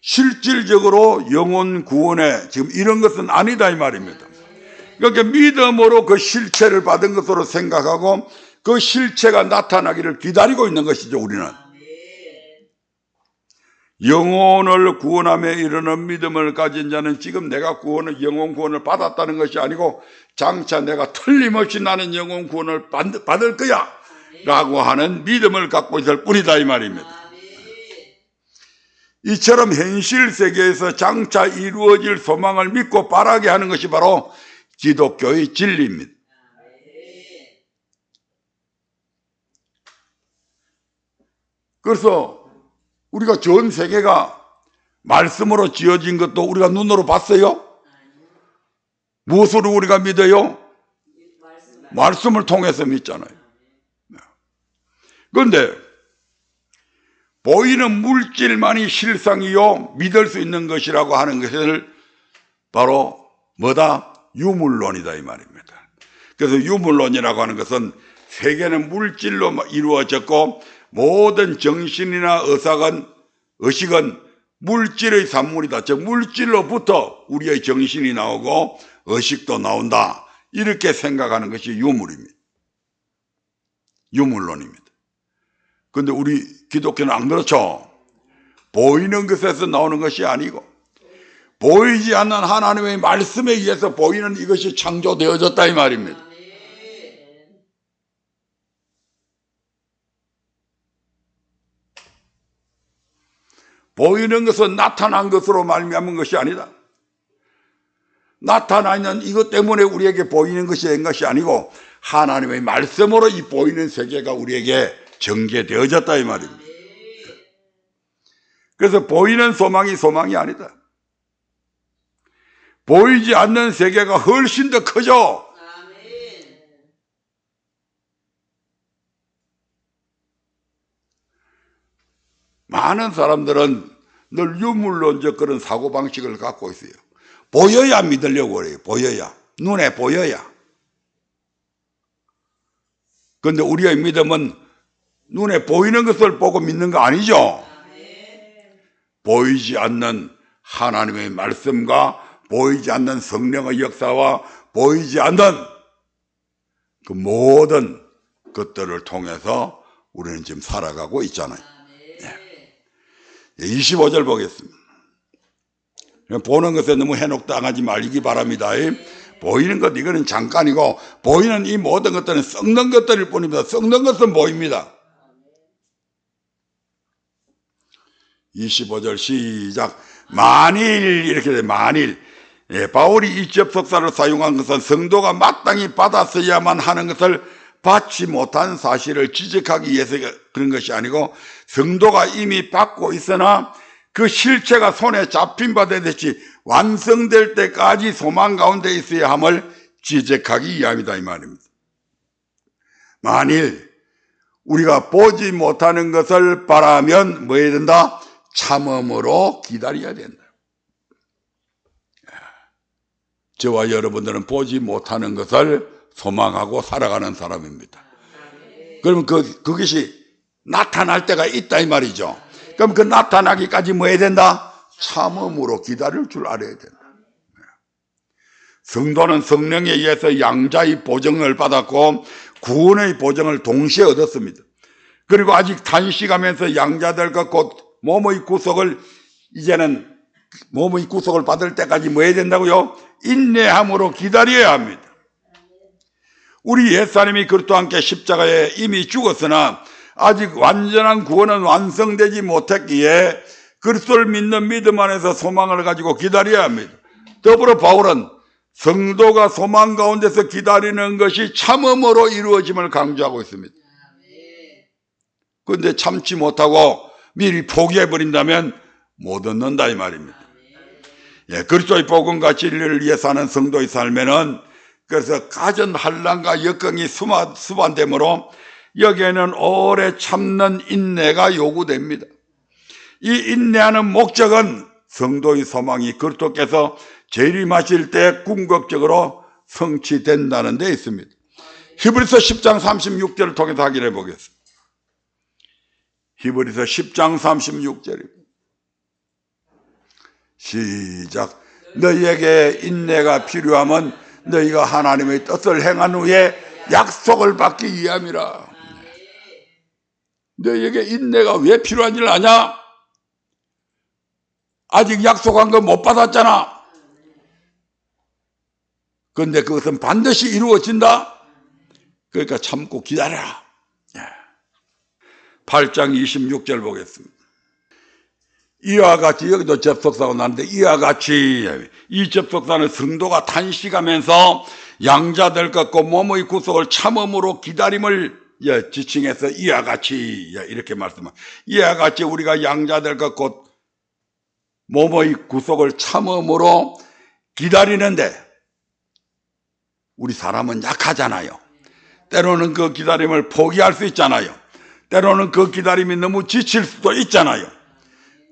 실질적으로 영혼 구원에 지금 이런 것은 아니다 이 말입니다. 그러니까 믿음으로 그 실체를 받은 것으로 생각하고 그 실체가 나타나기를 기다리고 있는 것이죠. 우리는 영혼을 구원하며 이르는 믿음을 가진 자는 지금 내가 영혼 구원을 받았다는 것이 아니고 장차 내가 틀림없이 나는 영혼 구원을 받을 거야 라고 하는 믿음을 갖고 있을 뿐이다 이 말입니다. 이처럼 현실 세계에서 장차 이루어질 소망을 믿고 바라게 하는 것이 바로 기독교의 진리입니다. 그래서 우리가 전 세계가 말씀으로 지어진 것도 우리가 눈으로 봤어요? 무엇으로 우리가 믿어요? 말씀을 통해서 믿잖아요. 그런데 보이는 물질만이 실상이요 믿을 수 있는 것이라고 하는 것을 바로 뭐다? 유물론이다 이 말입니다. 그래서 유물론이라고 하는 것은 세계는 물질로 이루어졌고 모든 정신이나 의식은 물질의 산물이다. 즉 물질로부터 우리의 정신이 나오고 의식도 나온다. 이렇게 생각하는 것이 유물입니다. 유물론입니다. 그런데 우리 기독교는 안 그렇죠. 보이는 것에서 나오는 것이 아니고 보이지 않는 하나님의 말씀에 의해서 보이는 이것이 창조되어졌다 이 말입니다. 보이는 것은 나타난 것으로 말미암은 것이 아니다. 나타나 있는 이것 때문에 우리에게 보이는 것이 된 것이 아니고 하나님의 말씀으로 이 보이는 세계가 우리에게 전개되어졌다 이 말입니다. 그래서 보이는 소망이 아니다. 보이지 않는 세계가 훨씬 더 크죠. 많은 사람들은 늘 유물론적 그런 사고방식을 갖고 있어요. 보여야 믿으려고 그래요. 보여야. 눈에 보여야. 그런데 우리의 믿음은 눈에 보이는 것을 보고 믿는 거 아니죠. 보이지 않는 하나님의 말씀과 보이지 않는 성령의 역사와 보이지 않는 그 모든 것들을 통해서 우리는 지금 살아가고 있잖아요. 25절 보겠습니다. 보는 것에 너무 해놓당하지 말기 바랍니다. 보이는 것 이거는 잠깐이고 보이는 이 모든 것들은 썩는 것들일 뿐입니다. 썩는 것은 보입니다. 25절 시작. 만일 이렇게 돼. 만일 바울이 이 접속사를 사용한 것은 성도가 마땅히 받았어야만 하는 것을 받지 못한 사실을 지적하기 위해서 그런 것이 아니고 성도가 이미 받고 있으나 그 실체가 손에 잡힌 바 되듯이 완성될 때까지 소망 가운데 있어야 함을 지적하기 위함이다 이 말입니다. 만일 우리가 보지 못하는 것을 바라면 뭐 해야 된다? 참음으로 기다려야 된다. 저와 여러분들은 보지 못하는 것을 소망하고 살아가는 사람입니다. 그러면 그것이 나타날 때가 있다 이 말이죠. 그럼 그 나타나기까지 뭐 해야 된다? 참음으로 기다릴 줄 알아야 된다. 성도는 성령에 의해서 양자의 보증을 받았고 구원의 보증을 동시에 얻었습니다. 그리고 아직 단식하면서 양자들과 곧 몸의 구속을 이제는 몸의 구속을 받을 때까지 뭐 해야 된다고요? 인내함으로 기다려야 합니다. 우리 옛사람이 그리스도와 함께 십자가에 이미 죽었으나 아직 완전한 구원은 완성되지 못했기에 그리스도를 믿는 믿음 안에서 소망을 가지고 기다려야 합니다. 더불어 바울은 성도가 소망 가운데서 기다리는 것이 참음으로 이루어짐을 강조하고 있습니다. 그런데 참지 못하고 미리 포기해버린다면 못 얻는다 이 말입니다. 그리스도의 복음과 진리를 위해 사는 성도의 삶에는 그래서 가진 환난과 역경이 수반되므로 여기에는 오래 참는 인내가 요구됩니다. 이 인내하는 목적은 성도의 소망이 그리스도께서 재림하실 때 궁극적으로 성취된다는 데 있습니다. 히브리서 10장 36절을 통해서 확인해 보겠습니다. 히브리서 10장 36절입니다. 시작. 너희에게 인내가 필요하면 너희가 하나님의 뜻을 행한 후에 약속을 받기 위함이라. 너희에게 인내가 왜 필요한 줄 아냐? 아직 약속한 거 못 받았잖아. 그런데 그것은 반드시 이루어진다. 그러니까 참고 기다려라. 8장 26절 보겠습니다. 이와 같이 여기도 접속사가 나는데 이와 같이 이 접속사는 성도가 탄식하면서 양자될 것과 몸의 구속을 참음으로 기다림을 지칭해서 이와 같이 이렇게 말씀합니다. 이와 같이 우리가 양자들과 곧 몸의 구속을 참음으로 기다리는데 우리 사람은 약하잖아요. 때로는 그 기다림을 포기할 수 있잖아요. 때로는 그 기다림이 너무 지칠 수도 있잖아요.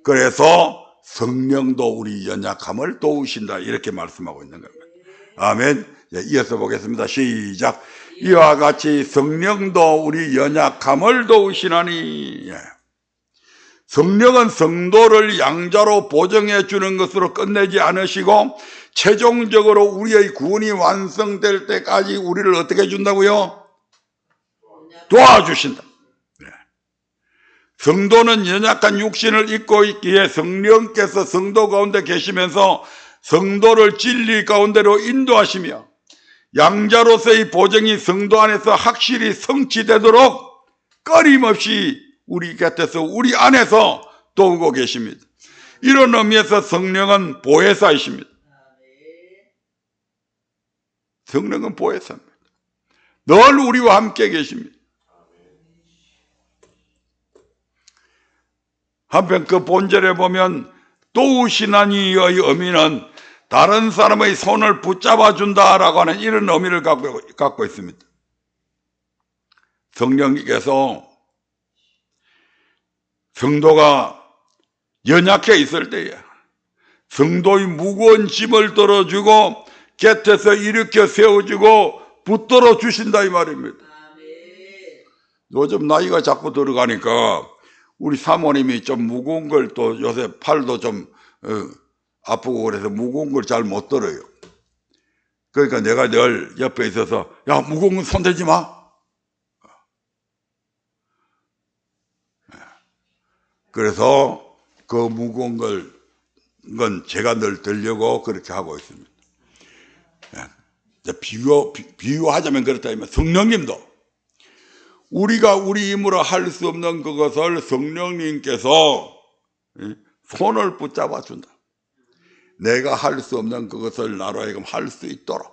그래서 성령도 우리 연약함을 도우신다 이렇게 말씀하고 있는 겁니다. 아멘. 이어서 보겠습니다. 시작. 이와 같이 성령도 우리 연약함을 도우시나니. 성령은 성도를 양자로 보정해 주는 것으로 끝내지 않으시고 최종적으로 우리의 구원이 완성될 때까지 우리를 어떻게 해준다고요? 도와주신다. 성도는 연약한 육신을 입고 있기에 성령께서 성도 가운데 계시면서 성도를 진리 가운데로 인도하시며 양자로서의 보정이 성도 안에서 확실히 성취되도록 끊임없이 우리 곁에서 우리 안에서 도우고 계십니다. 이런 의미에서 성령은 보혜사이십니다. 성령은 보혜사입니다. 늘 우리와 함께 계십니다. 한편 그 본절에 보면 도우시나니의 의미는 다른 사람의 손을 붙잡아 준다라고 하는 이런 의미를 갖고 있습니다. 성령님께서 성도가 연약해 있을 때에 성도의 무거운 짐을 들어주고 곁에서 일으켜 세워주고 붙들어 주신다 이 말입니다. 요즘 나이가 자꾸 들어가니까 우리 사모님이 좀 무거운 걸 또 요새 팔도 좀 아프고 그래서 무거운 걸 잘 못 들어요. 그러니까 내가 늘 옆에 있어서 야 무거운 건 손대지 마. 그래서 그 무거운 건 제가 늘 들려고 그렇게 하고 있습니다. 비유하자면 그렇다면 성령님도 우리가 우리 힘으로 할 수 없는 그것을 성령님께서 손을 붙잡아 준다. 내가 할 수 없는 그것을 나로 하여금 할 수 있도록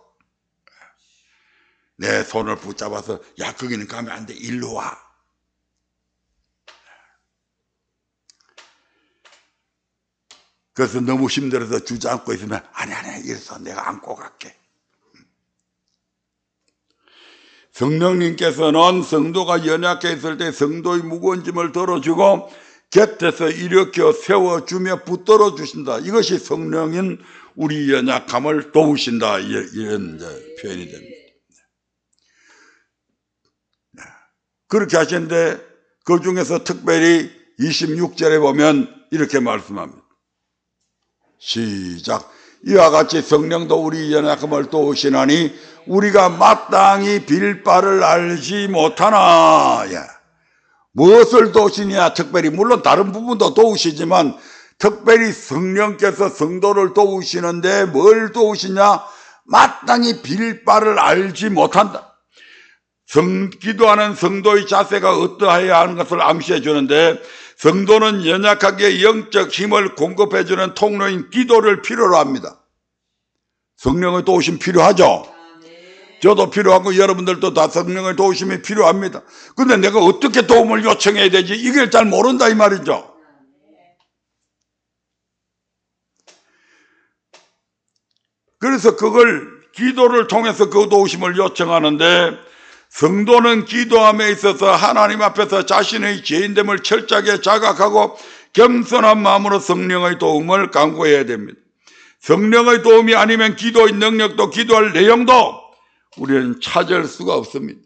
내 손을 붙잡아서 야 거기는 가면 안 돼 일로 와. 그래서 너무 힘들어서 주저앉고 있으면 아니 이래서 내가 안고 갈게. 성령님께서는 성도가 연약해 있을 때 성도의 무거운 짐을 들어주고 곁에서 일으켜 세워주며 붙들어 주신다. 이것이 성령인 우리 연약함을 도우신다. 이런 표현이 됩니다. 그렇게 하시는데 그 중에서 특별히 26절에 보면 이렇게 말씀합니다. 시작. 이와 같이 성령도 우리 연약함을 도우시나니 우리가 마땅히 빌 바를 알지 못하나. 무엇을 도우시냐? 특별히 물론 다른 부분도 도우시지만 특별히 성령께서 성도를 도우시는데 뭘 도우시냐? 마땅히 빌 바를 알지 못한다. 기도하는 성도의 자세가 어떠해야 하는 것을 암시해 주는데 성도는 연약하게 영적 힘을 공급해 주는 통로인 기도를 필요로 합니다. 성령의 도우심 필요하죠? 저도 필요하고 여러분들도 다 성령의 도우심이 필요합니다. 근데 내가 어떻게 도움을 요청해야 되지? 이걸 잘 모른다 이 말이죠. 그래서 그걸 기도를 통해서 그 도우심을 요청하는데 성도는 기도함에 있어서 하나님 앞에서 자신의 죄인됨을 철저하게 자각하고 겸손한 마음으로 성령의 도움을 간구해야 됩니다. 성령의 도움이 아니면 기도의 능력도 기도할 내용도 우리는 찾을 수가 없습니다.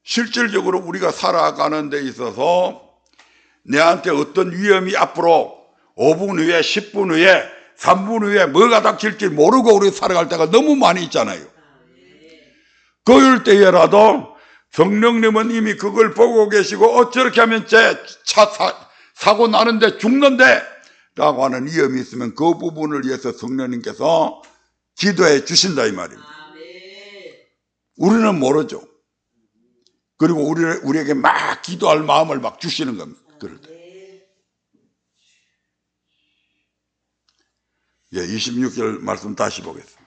실질적으로 우리가 살아가는 데 있어서 내한테 어떤 위험이 앞으로 5분 후에 10분 후에 3분 후에 뭐가 닥칠지 모르고 우리 살아갈 때가 너무 많이 있잖아요. 그럴 때에라도 성령님은 이미 그걸 보고 계시고 어떻게 하면 제 차 사고 나는데 죽는데 라고 하는 위험이 있으면 그 부분을 위해서 성령님께서 기도해 주신다 이 말입니다. 우리는 모르죠. 그리고 우리에게 막 기도할 마음을 막 주시는 겁니다. 그럴 때. 26절 말씀 다시 보겠습니다.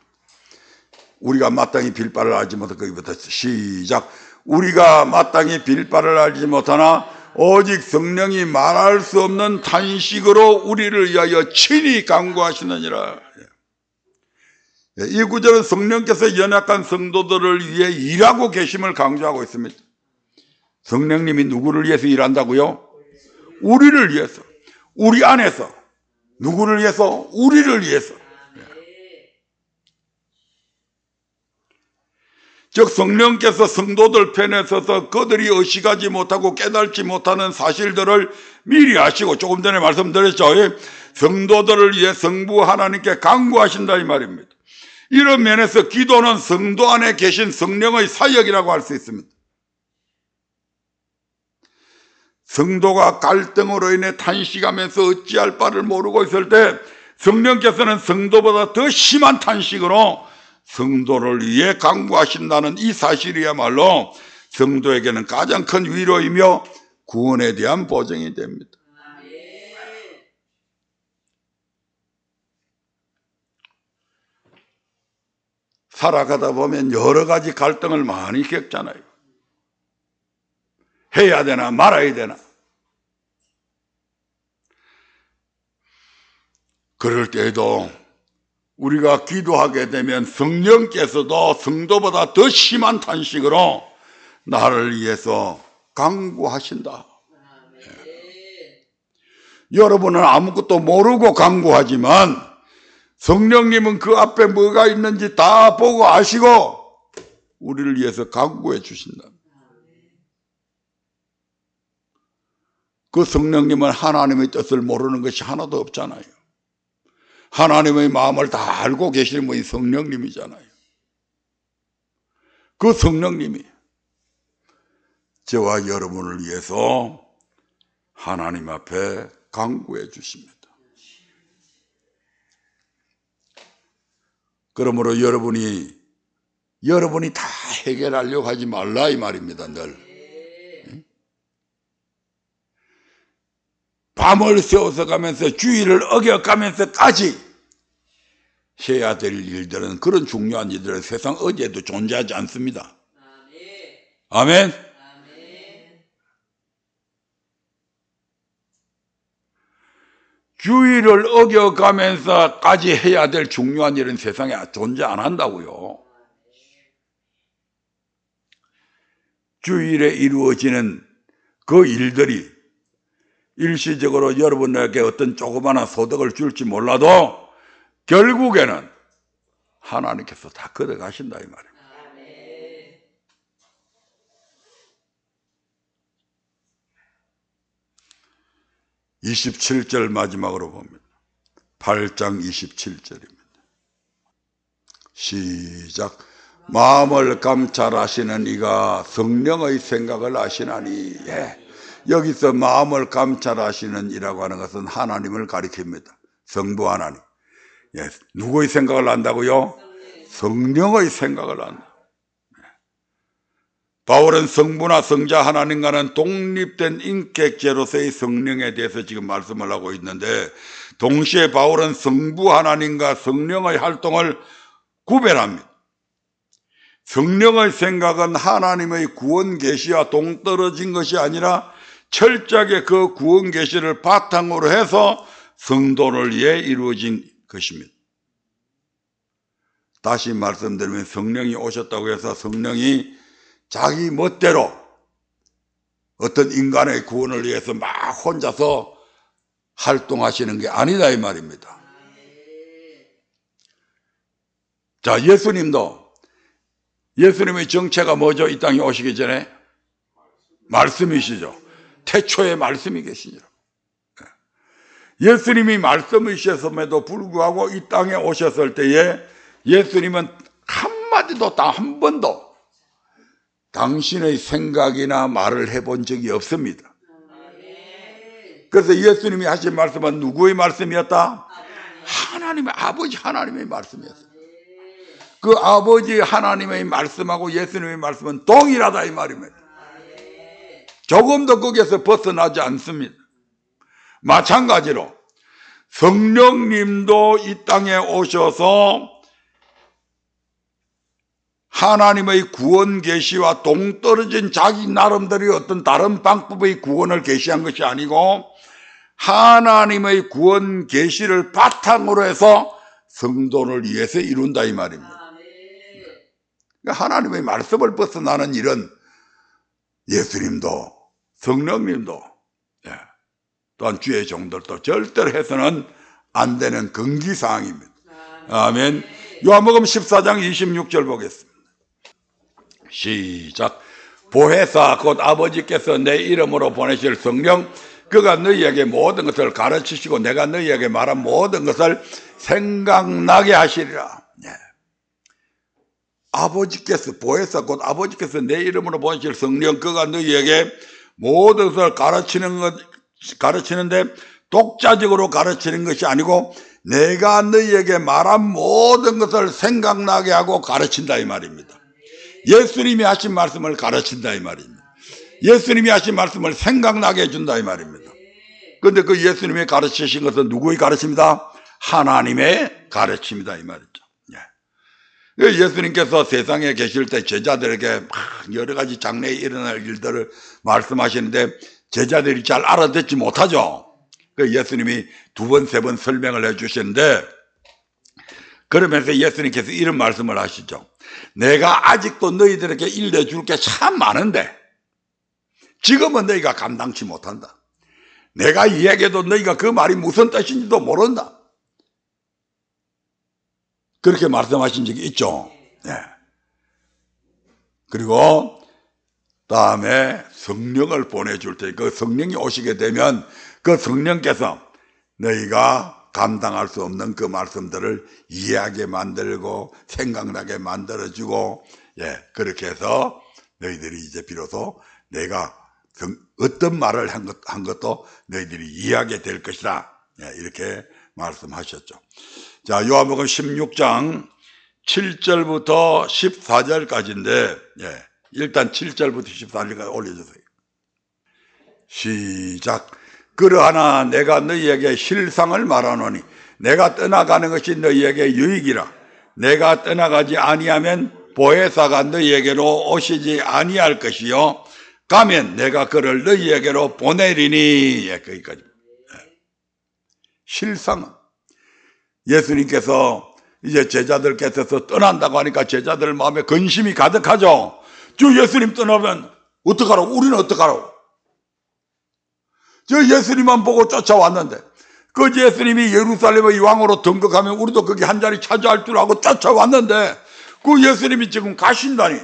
우리가 마땅히 빌 바를 알지 못하고, 거기부터 시작. 우리가 마땅히 빌 바를 알지 못하나 오직 성령이 말할 수 없는 탄식으로 우리를 위하여 친히 간구하시느니라. 이 구절은 성령께서 연약한 성도들을 위해 일하고 계심을 강조하고 있습니다. 성령님이 누구를 위해서 일한다고요? 우리를 위해서. 우리 안에서. 누구를 위해서? 우리를 위해서. 즉 성령께서 성도들 편에 서서 그들이 의식하지 못하고 깨닫지 못하는 사실들을 미리 아시고, 조금 전에 말씀드렸죠. 성도들을 위해 성부 하나님께 간구하신다 이 말입니다. 이런 면에서 기도는 성도 안에 계신 성령의 사역이라고 할 수 있습니다. 성도가 갈등으로 인해 탄식하면서 어찌할 바를 모르고 있을 때 성령께서는 성도보다 더 심한 탄식으로 성도를 위해 간구하신다는 이 사실이야말로 성도에게는 가장 큰 위로이며 구원에 대한 보증이 됩니다. 살아가다 보면 여러 가지 갈등을 많이 겪잖아요. 해야 되나 말아야 되나. 그럴 때에도 우리가 기도하게 되면 성령께서도 성도보다 더 심한 탄식으로 나를 위해서 간구하신다. 여러분은 아무것도 모르고 간구하지만 성령님은 그 앞에 뭐가 있는지 다 보고 아시고 우리를 위해서 간구해 주신다. 그 성령님은 하나님의 뜻을 모르는 것이 하나도 없잖아요. 하나님의 마음을 다 알고 계시는 분이 성령님이잖아요. 그 성령님이 저와 여러분을 위해서 하나님 앞에 간구해 주십니다. 그러므로 여러분이 다 해결하려고 하지 말라 이 말입니다. 늘 밤을 새워서 가면서 주의를 어겨가면서까지 해야 될 일들은, 그런 중요한 일들은 세상 어디에도 존재하지 않습니다. 아멘. 주의를 어겨가면서까지 해야 될 중요한 일은 세상에 존재 안 한다고요. 주일에 이루어지는 그 일들이 일시적으로 여러분에게 어떤 조그마한 소득을 줄지 몰라도 결국에는 하나님께서 다 걷어가신다 이 말이에요. 27절 마지막으로 봅니다. 8장 27절입니다. 시작. 마음을 감찰하시는 이가 성령의 생각을 아시나니. 여기서 마음을 감찰하시는 이라고 하는 것은 하나님을 가리킵니다. 성부 하나님. 누구의 생각을 안다고요? 성령의 생각을 안다. 바울은 성부나 성자 하나님과는 독립된 인격체로서의 성령에 대해서 지금 말씀을 하고 있는데, 동시에 바울은 성부 하나님과 성령의 활동을 구별합니다. 성령의 생각은 하나님의 구원 계시와 동떨어진 것이 아니라 철저하게 그 구원 계시를 바탕으로 해서 성도를 위해 이루어진 것입니다. 다시 말씀드리면 성령이 오셨다고 해서 성령이 자기 멋대로 어떤 인간의 구원을 위해서 막 혼자서 활동하시는 게 아니다 이 말입니다. 자, 예수님의 정체가 뭐죠? 이 땅에 오시기 전에 말씀이시죠. 태초에 말씀이 계시죠. 예수님이 말씀이셨음에도 불구하고 이 땅에 오셨을 때에 예수님은 한마디도 단 한 번도 당신의 생각이나 말을 해본 적이 없습니다. 그래서 예수님이 하신 말씀은 누구의 말씀이었다? 하나님의, 아버지 하나님의 말씀이었어요. 그 아버지 하나님의 말씀하고 예수님의 말씀은 동일하다 이 말입니다. 조금도 거기에서 벗어나지 않습니다. 마찬가지로 성령님도 이 땅에 오셔서 하나님의 구원 계시와 동떨어진 자기 나름대로의 어떤 다른 방법의 구원을 계시한 것이 아니고 하나님의 구원 계시를 바탕으로 해서 성도를 위해서 이룬다 이 말입니다. 그러니까 하나님의 말씀을 벗어나는 일은 예수님도 성령님도 또한 주의 종들도 절대로 해서는 안 되는 금기사항입니다. 아멘. 요한복음 14장 26절 보겠습니다. 시작. 보혜사 곧 아버지께서 내 이름으로 보내실 성령 그가 너희에게 모든 것을 가르치시고 내가 너희에게 말한 모든 것을 생각나게 하시리라. 아버지께서 보혜사 곧 아버지께서 내 이름으로 보내실 성령 그가 너희에게 모든 것을 가르치는데 독자적으로 가르치는 것이 아니고 내가 너희에게 말한 모든 것을 생각나게 하고 가르친다 이 말입니다. 예수님이 하신 말씀을 가르친다 이 말입니다. 예수님이 하신 말씀을 생각나게 해준다 이 말입니다. 그런데 그 예수님이 가르치신 것은 누구의 가르침이다? 하나님의 가르침이다 이 말이죠. 예수님께서 세상에 계실 때 제자들에게 여러 가지 장래에 일어날 일들을 말씀하시는데 제자들이 잘 알아듣지 못하죠. 예수님이 두 번, 세 번 설명을 해주시는데 그러면서 예수님께서 이런 말씀을 하시죠. 내가 아직도 너희들에게 일러줄 게 참 많은데 지금은 너희가 감당치 못한다. 내가 이야기해도 너희가 그 말이 무슨 뜻인지도 모른다. 그렇게 말씀하신 적이 있죠. 그리고 다음에 성령을 보내줄 때 그 성령이 오시게 되면 그 성령께서 너희가 감당할 수 없는 그 말씀들을 이해하게 만들고 생각나게 만들어주고 그렇게 해서 너희들이 이제 비로소 내가 어떤 말을 한 것도 너희들이 이해하게 될 것이다. 이렇게 말씀하셨죠. 자, 요한복음 16장 7절부터 14절까지인데 일단 7절부터 14절까지 올려주세요. 시작. 그러하나 내가 너희에게 실상을 말하노니 내가 떠나가는 것이 너희에게 유익이라. 내가 떠나가지 아니하면 보혜사가 너희에게로 오시지 아니할 것이요 가면 내가 그를 너희에게로 보내리니. 거기까지. 실상은 예수님께서 이제 제자들께서 떠난다고 하니까 제자들 마음에 근심이 가득하죠. 저 예수님 떠나면 어떡하라고? 우리는 어떡하라고? 저 예수님만 보고 쫓아왔는데 그 예수님이 예루살렘의 왕으로 등극하면 우리도 거기 한 자리 차지할 줄 알고 쫓아왔는데 그 예수님이 지금 가신다니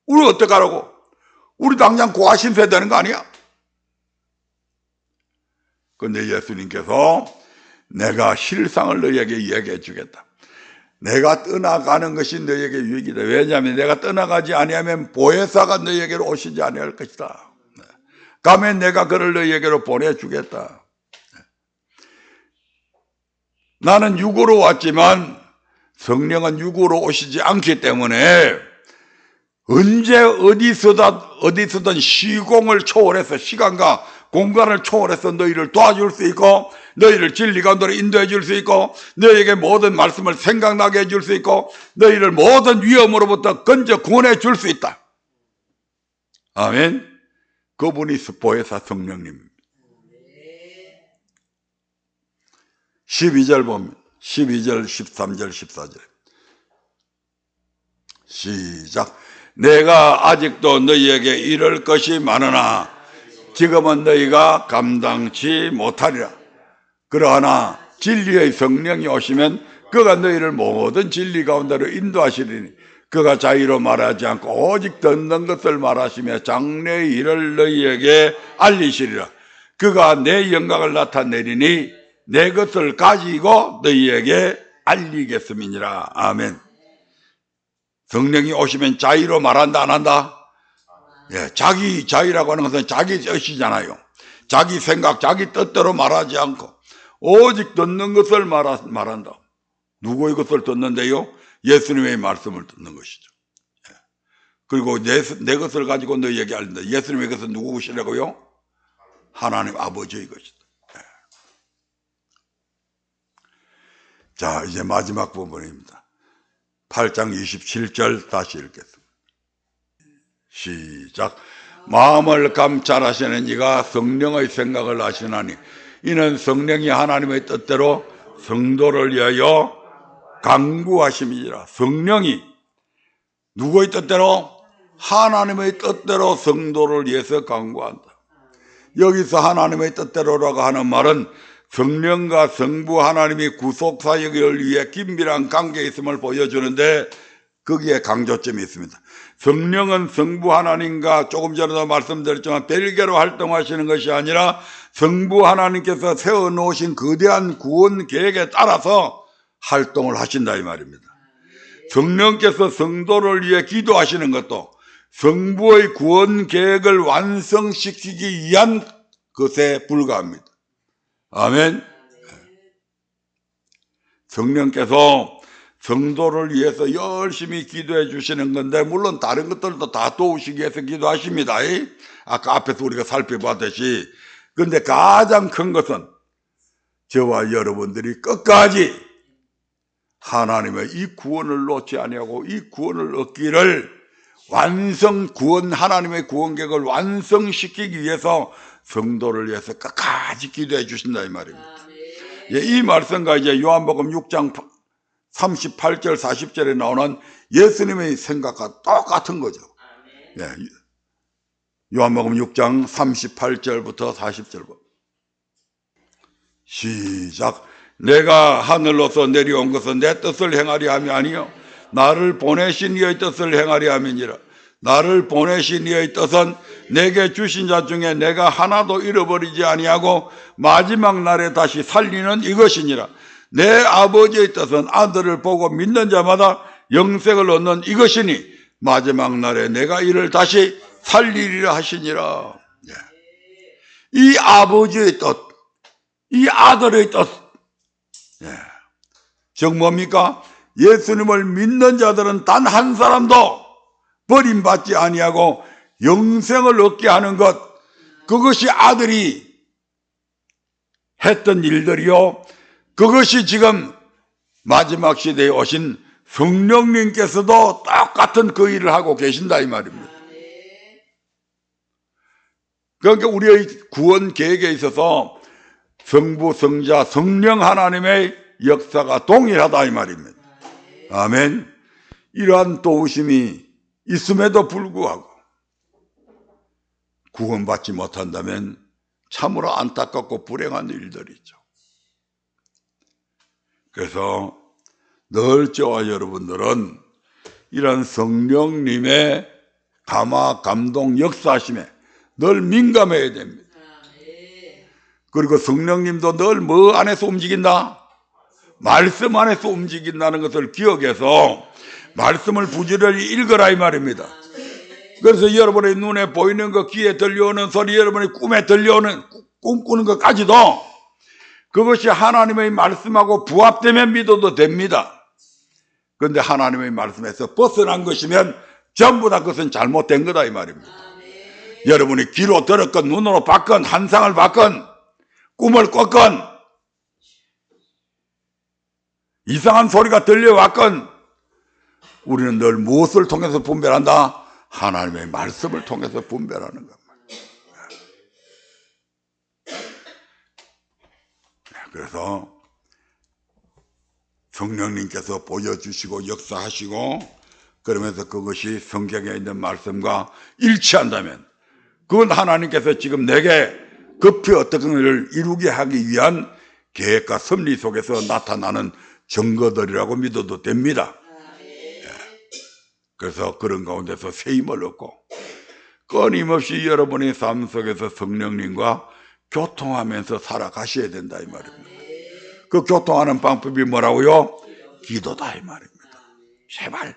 우리 어떡하라고? 우리 당장 고아신세 되는 거 아니야? 근데 예수님께서 내가 실상을 너희에게 이야기해 주겠다. 내가 떠나가는 것이 너희에게 유익이다. 왜냐하면 내가 떠나가지 아니하면 보혜사가 너희에게로 오시지 아니할 것이다. 가면 내가 그를 너희에게로 보내주겠다. 나는 육으로 왔지만 성령은 육으로 오시지 않기 때문에 언제 어디서든 시공을 초월해서 시간과 공간을 초월해서 너희를 도와줄 수 있고 너희를 진리 가운데로 인도해 줄 수 있고 너희에게 모든 말씀을 생각나게 해줄 수 있고 너희를 모든 위험으로부터 건져 구원해 줄 수 있다. 아멘. 그분이 보혜사 성령님. 12절 보면 12절 13절 14절 시작. 내가 아직도 너희에게 이럴 것이 많으나 지금은 너희가 감당치 못하리라. 그러나 진리의 성령이 오시면 그가 너희를 모든 진리 가운데로 인도하시리니 그가 자의로 말하지 않고 오직 듣는 것을 말하시며 장래의 일을 너희에게 알리시리라. 그가 내 영광을 나타내리니 내 것을 가지고 너희에게 알리겠음이니라. 아멘. 성령이 오시면 자의로 말한다 안 한다? 자기 자의라고 하는 것은 자기 뜻이잖아요. 자기 생각, 자기 뜻대로 말하지 않고 오직 듣는 것을 말한다. 누구의 것을 듣는데요? 예수님의 말씀을 듣는 것이죠. 그리고 내 것을 가지고 너희에게 알린다. 예수님의 것은 누구 것이라고요? 하나님 아버지의 것이다. 자, 이제 마지막 부분입니다. 8장 27절 다시 읽겠습니다. 시작. 마음을 감찰하시는 이가 성령의 생각을 아시나니 이는 성령이 하나님의 뜻대로 성도를 위하여 강구하심이니라. 성령이 누구의 뜻대로? 하나님의 뜻대로 성도를 위해서 강구한다. 여기서 하나님의 뜻대로라고 하는 말은 성령과 성부 하나님이 구속사역을 위해 긴밀한 관계에 있음을 보여주는데 거기에 강조점이 있습니다. 성령은 성부 하나님과 조금 전에도 말씀드렸지만 별개로 활동하시는 것이 아니라 성부 하나님께서 세워놓으신 거대한 구원 계획에 따라서 활동을 하신다 이 말입니다. 성령께서 성도를 위해 기도하시는 것도 성부의 구원 계획을 완성시키기 위한 것에 불과합니다. 아멘. 성령께서 성도를 위해서 열심히 기도해 주시는 건데 물론 다른 것들도 다 도우시기 위해서 기도하십니다. 아까 앞에서 우리가 살펴봤듯이. 그런데 가장 큰 것은 저와 여러분들이 끝까지 하나님의 이 구원을 놓지 아니하고 이 구원을 얻기를 구원 하나님의 구원 계획을 완성시키기 위해서 성도를 위해서 끝까지 기도해 주신다 이 말입니다. 이 말씀과 이제 요한복음 6장 38절 40절에 나오는 예수님의 생각과 똑같은 거죠. 요한복음 6장 38절부터 40절 시작. 내가 하늘로서 내려온 것은 내 뜻을 행하리 함이 아니요 나를 보내신 이의 뜻을 행하리 함이니라. 나를 보내신 이의 뜻은 내게 주신 자 중에 내가 하나도 잃어버리지 아니하고 마지막 날에 다시 살리는 이것이니라. 내 아버지의 뜻은 아들을 보고 믿는 자마다 영생을 얻는 이것이니 마지막 날에 내가 이를 다시 살리리라 하시니라. 이 아버지의 뜻, 이 아들의 뜻, 즉 뭡니까? 예수님을 믿는 자들은 단 한 사람도 버림받지 아니하고 영생을 얻게 하는 것, 그것이 아들이 했던 일들이요, 그것이 지금 마지막 시대에 오신 성령님께서도 똑같은 그 일을 하고 계신다 이 말입니다. 그러니까 우리의 구원 계획에 있어서 성부, 성자, 성령 하나님의 역사가 동일하다 이 말입니다. 아멘. 이러한 도우심이 있음에도 불구하고 구원받지 못한다면 참으로 안타깝고 불행한 일들이죠. 그래서 늘 저와 여러분들은 이런 성령님의 감화, 감동, 역사하심에 늘 민감해야 됩니다. 그리고 성령님도 늘 뭐 안에서 움직인다? 말씀 안에서 움직인다는 것을 기억해서 말씀을 부지런히 읽으라 이 말입니다. 그래서 여러분의 눈에 보이는 것, 귀에 들려오는 소리, 여러분의 꿈에 들려오는 꿈꾸는 것까지도 그것이 하나님의 말씀하고 부합되면 믿어도 됩니다. 그런데 하나님의 말씀에서 벗어난 것이면 전부 다 그것은 잘못된 거다 이 말입니다. 여러분이 귀로 들었건 눈으로 봤건 환상을 봤건 꿈을 꿨건 이상한 소리가 들려왔건 우리는 늘 무엇을 통해서 분별한다? 하나님의 말씀을 통해서 분별하는 겁니다. 그래서 성령님께서 보여주시고 역사하시고 그러면서 그것이 성경에 있는 말씀과 일치한다면 그건 하나님께서 지금 내게 급히 어떤 일을 이루게 하기 위한 계획과 섭리 속에서 나타나는 증거들이라고 믿어도 됩니다. 그래서 그런 가운데서 새 힘을 얻고 끊임없이 여러분의 삶 속에서 성령님과 교통하면서 살아가셔야 된다 이 말입니다. 그 교통하는 방법이 뭐라고요? 기도다 이 말입니다. 제발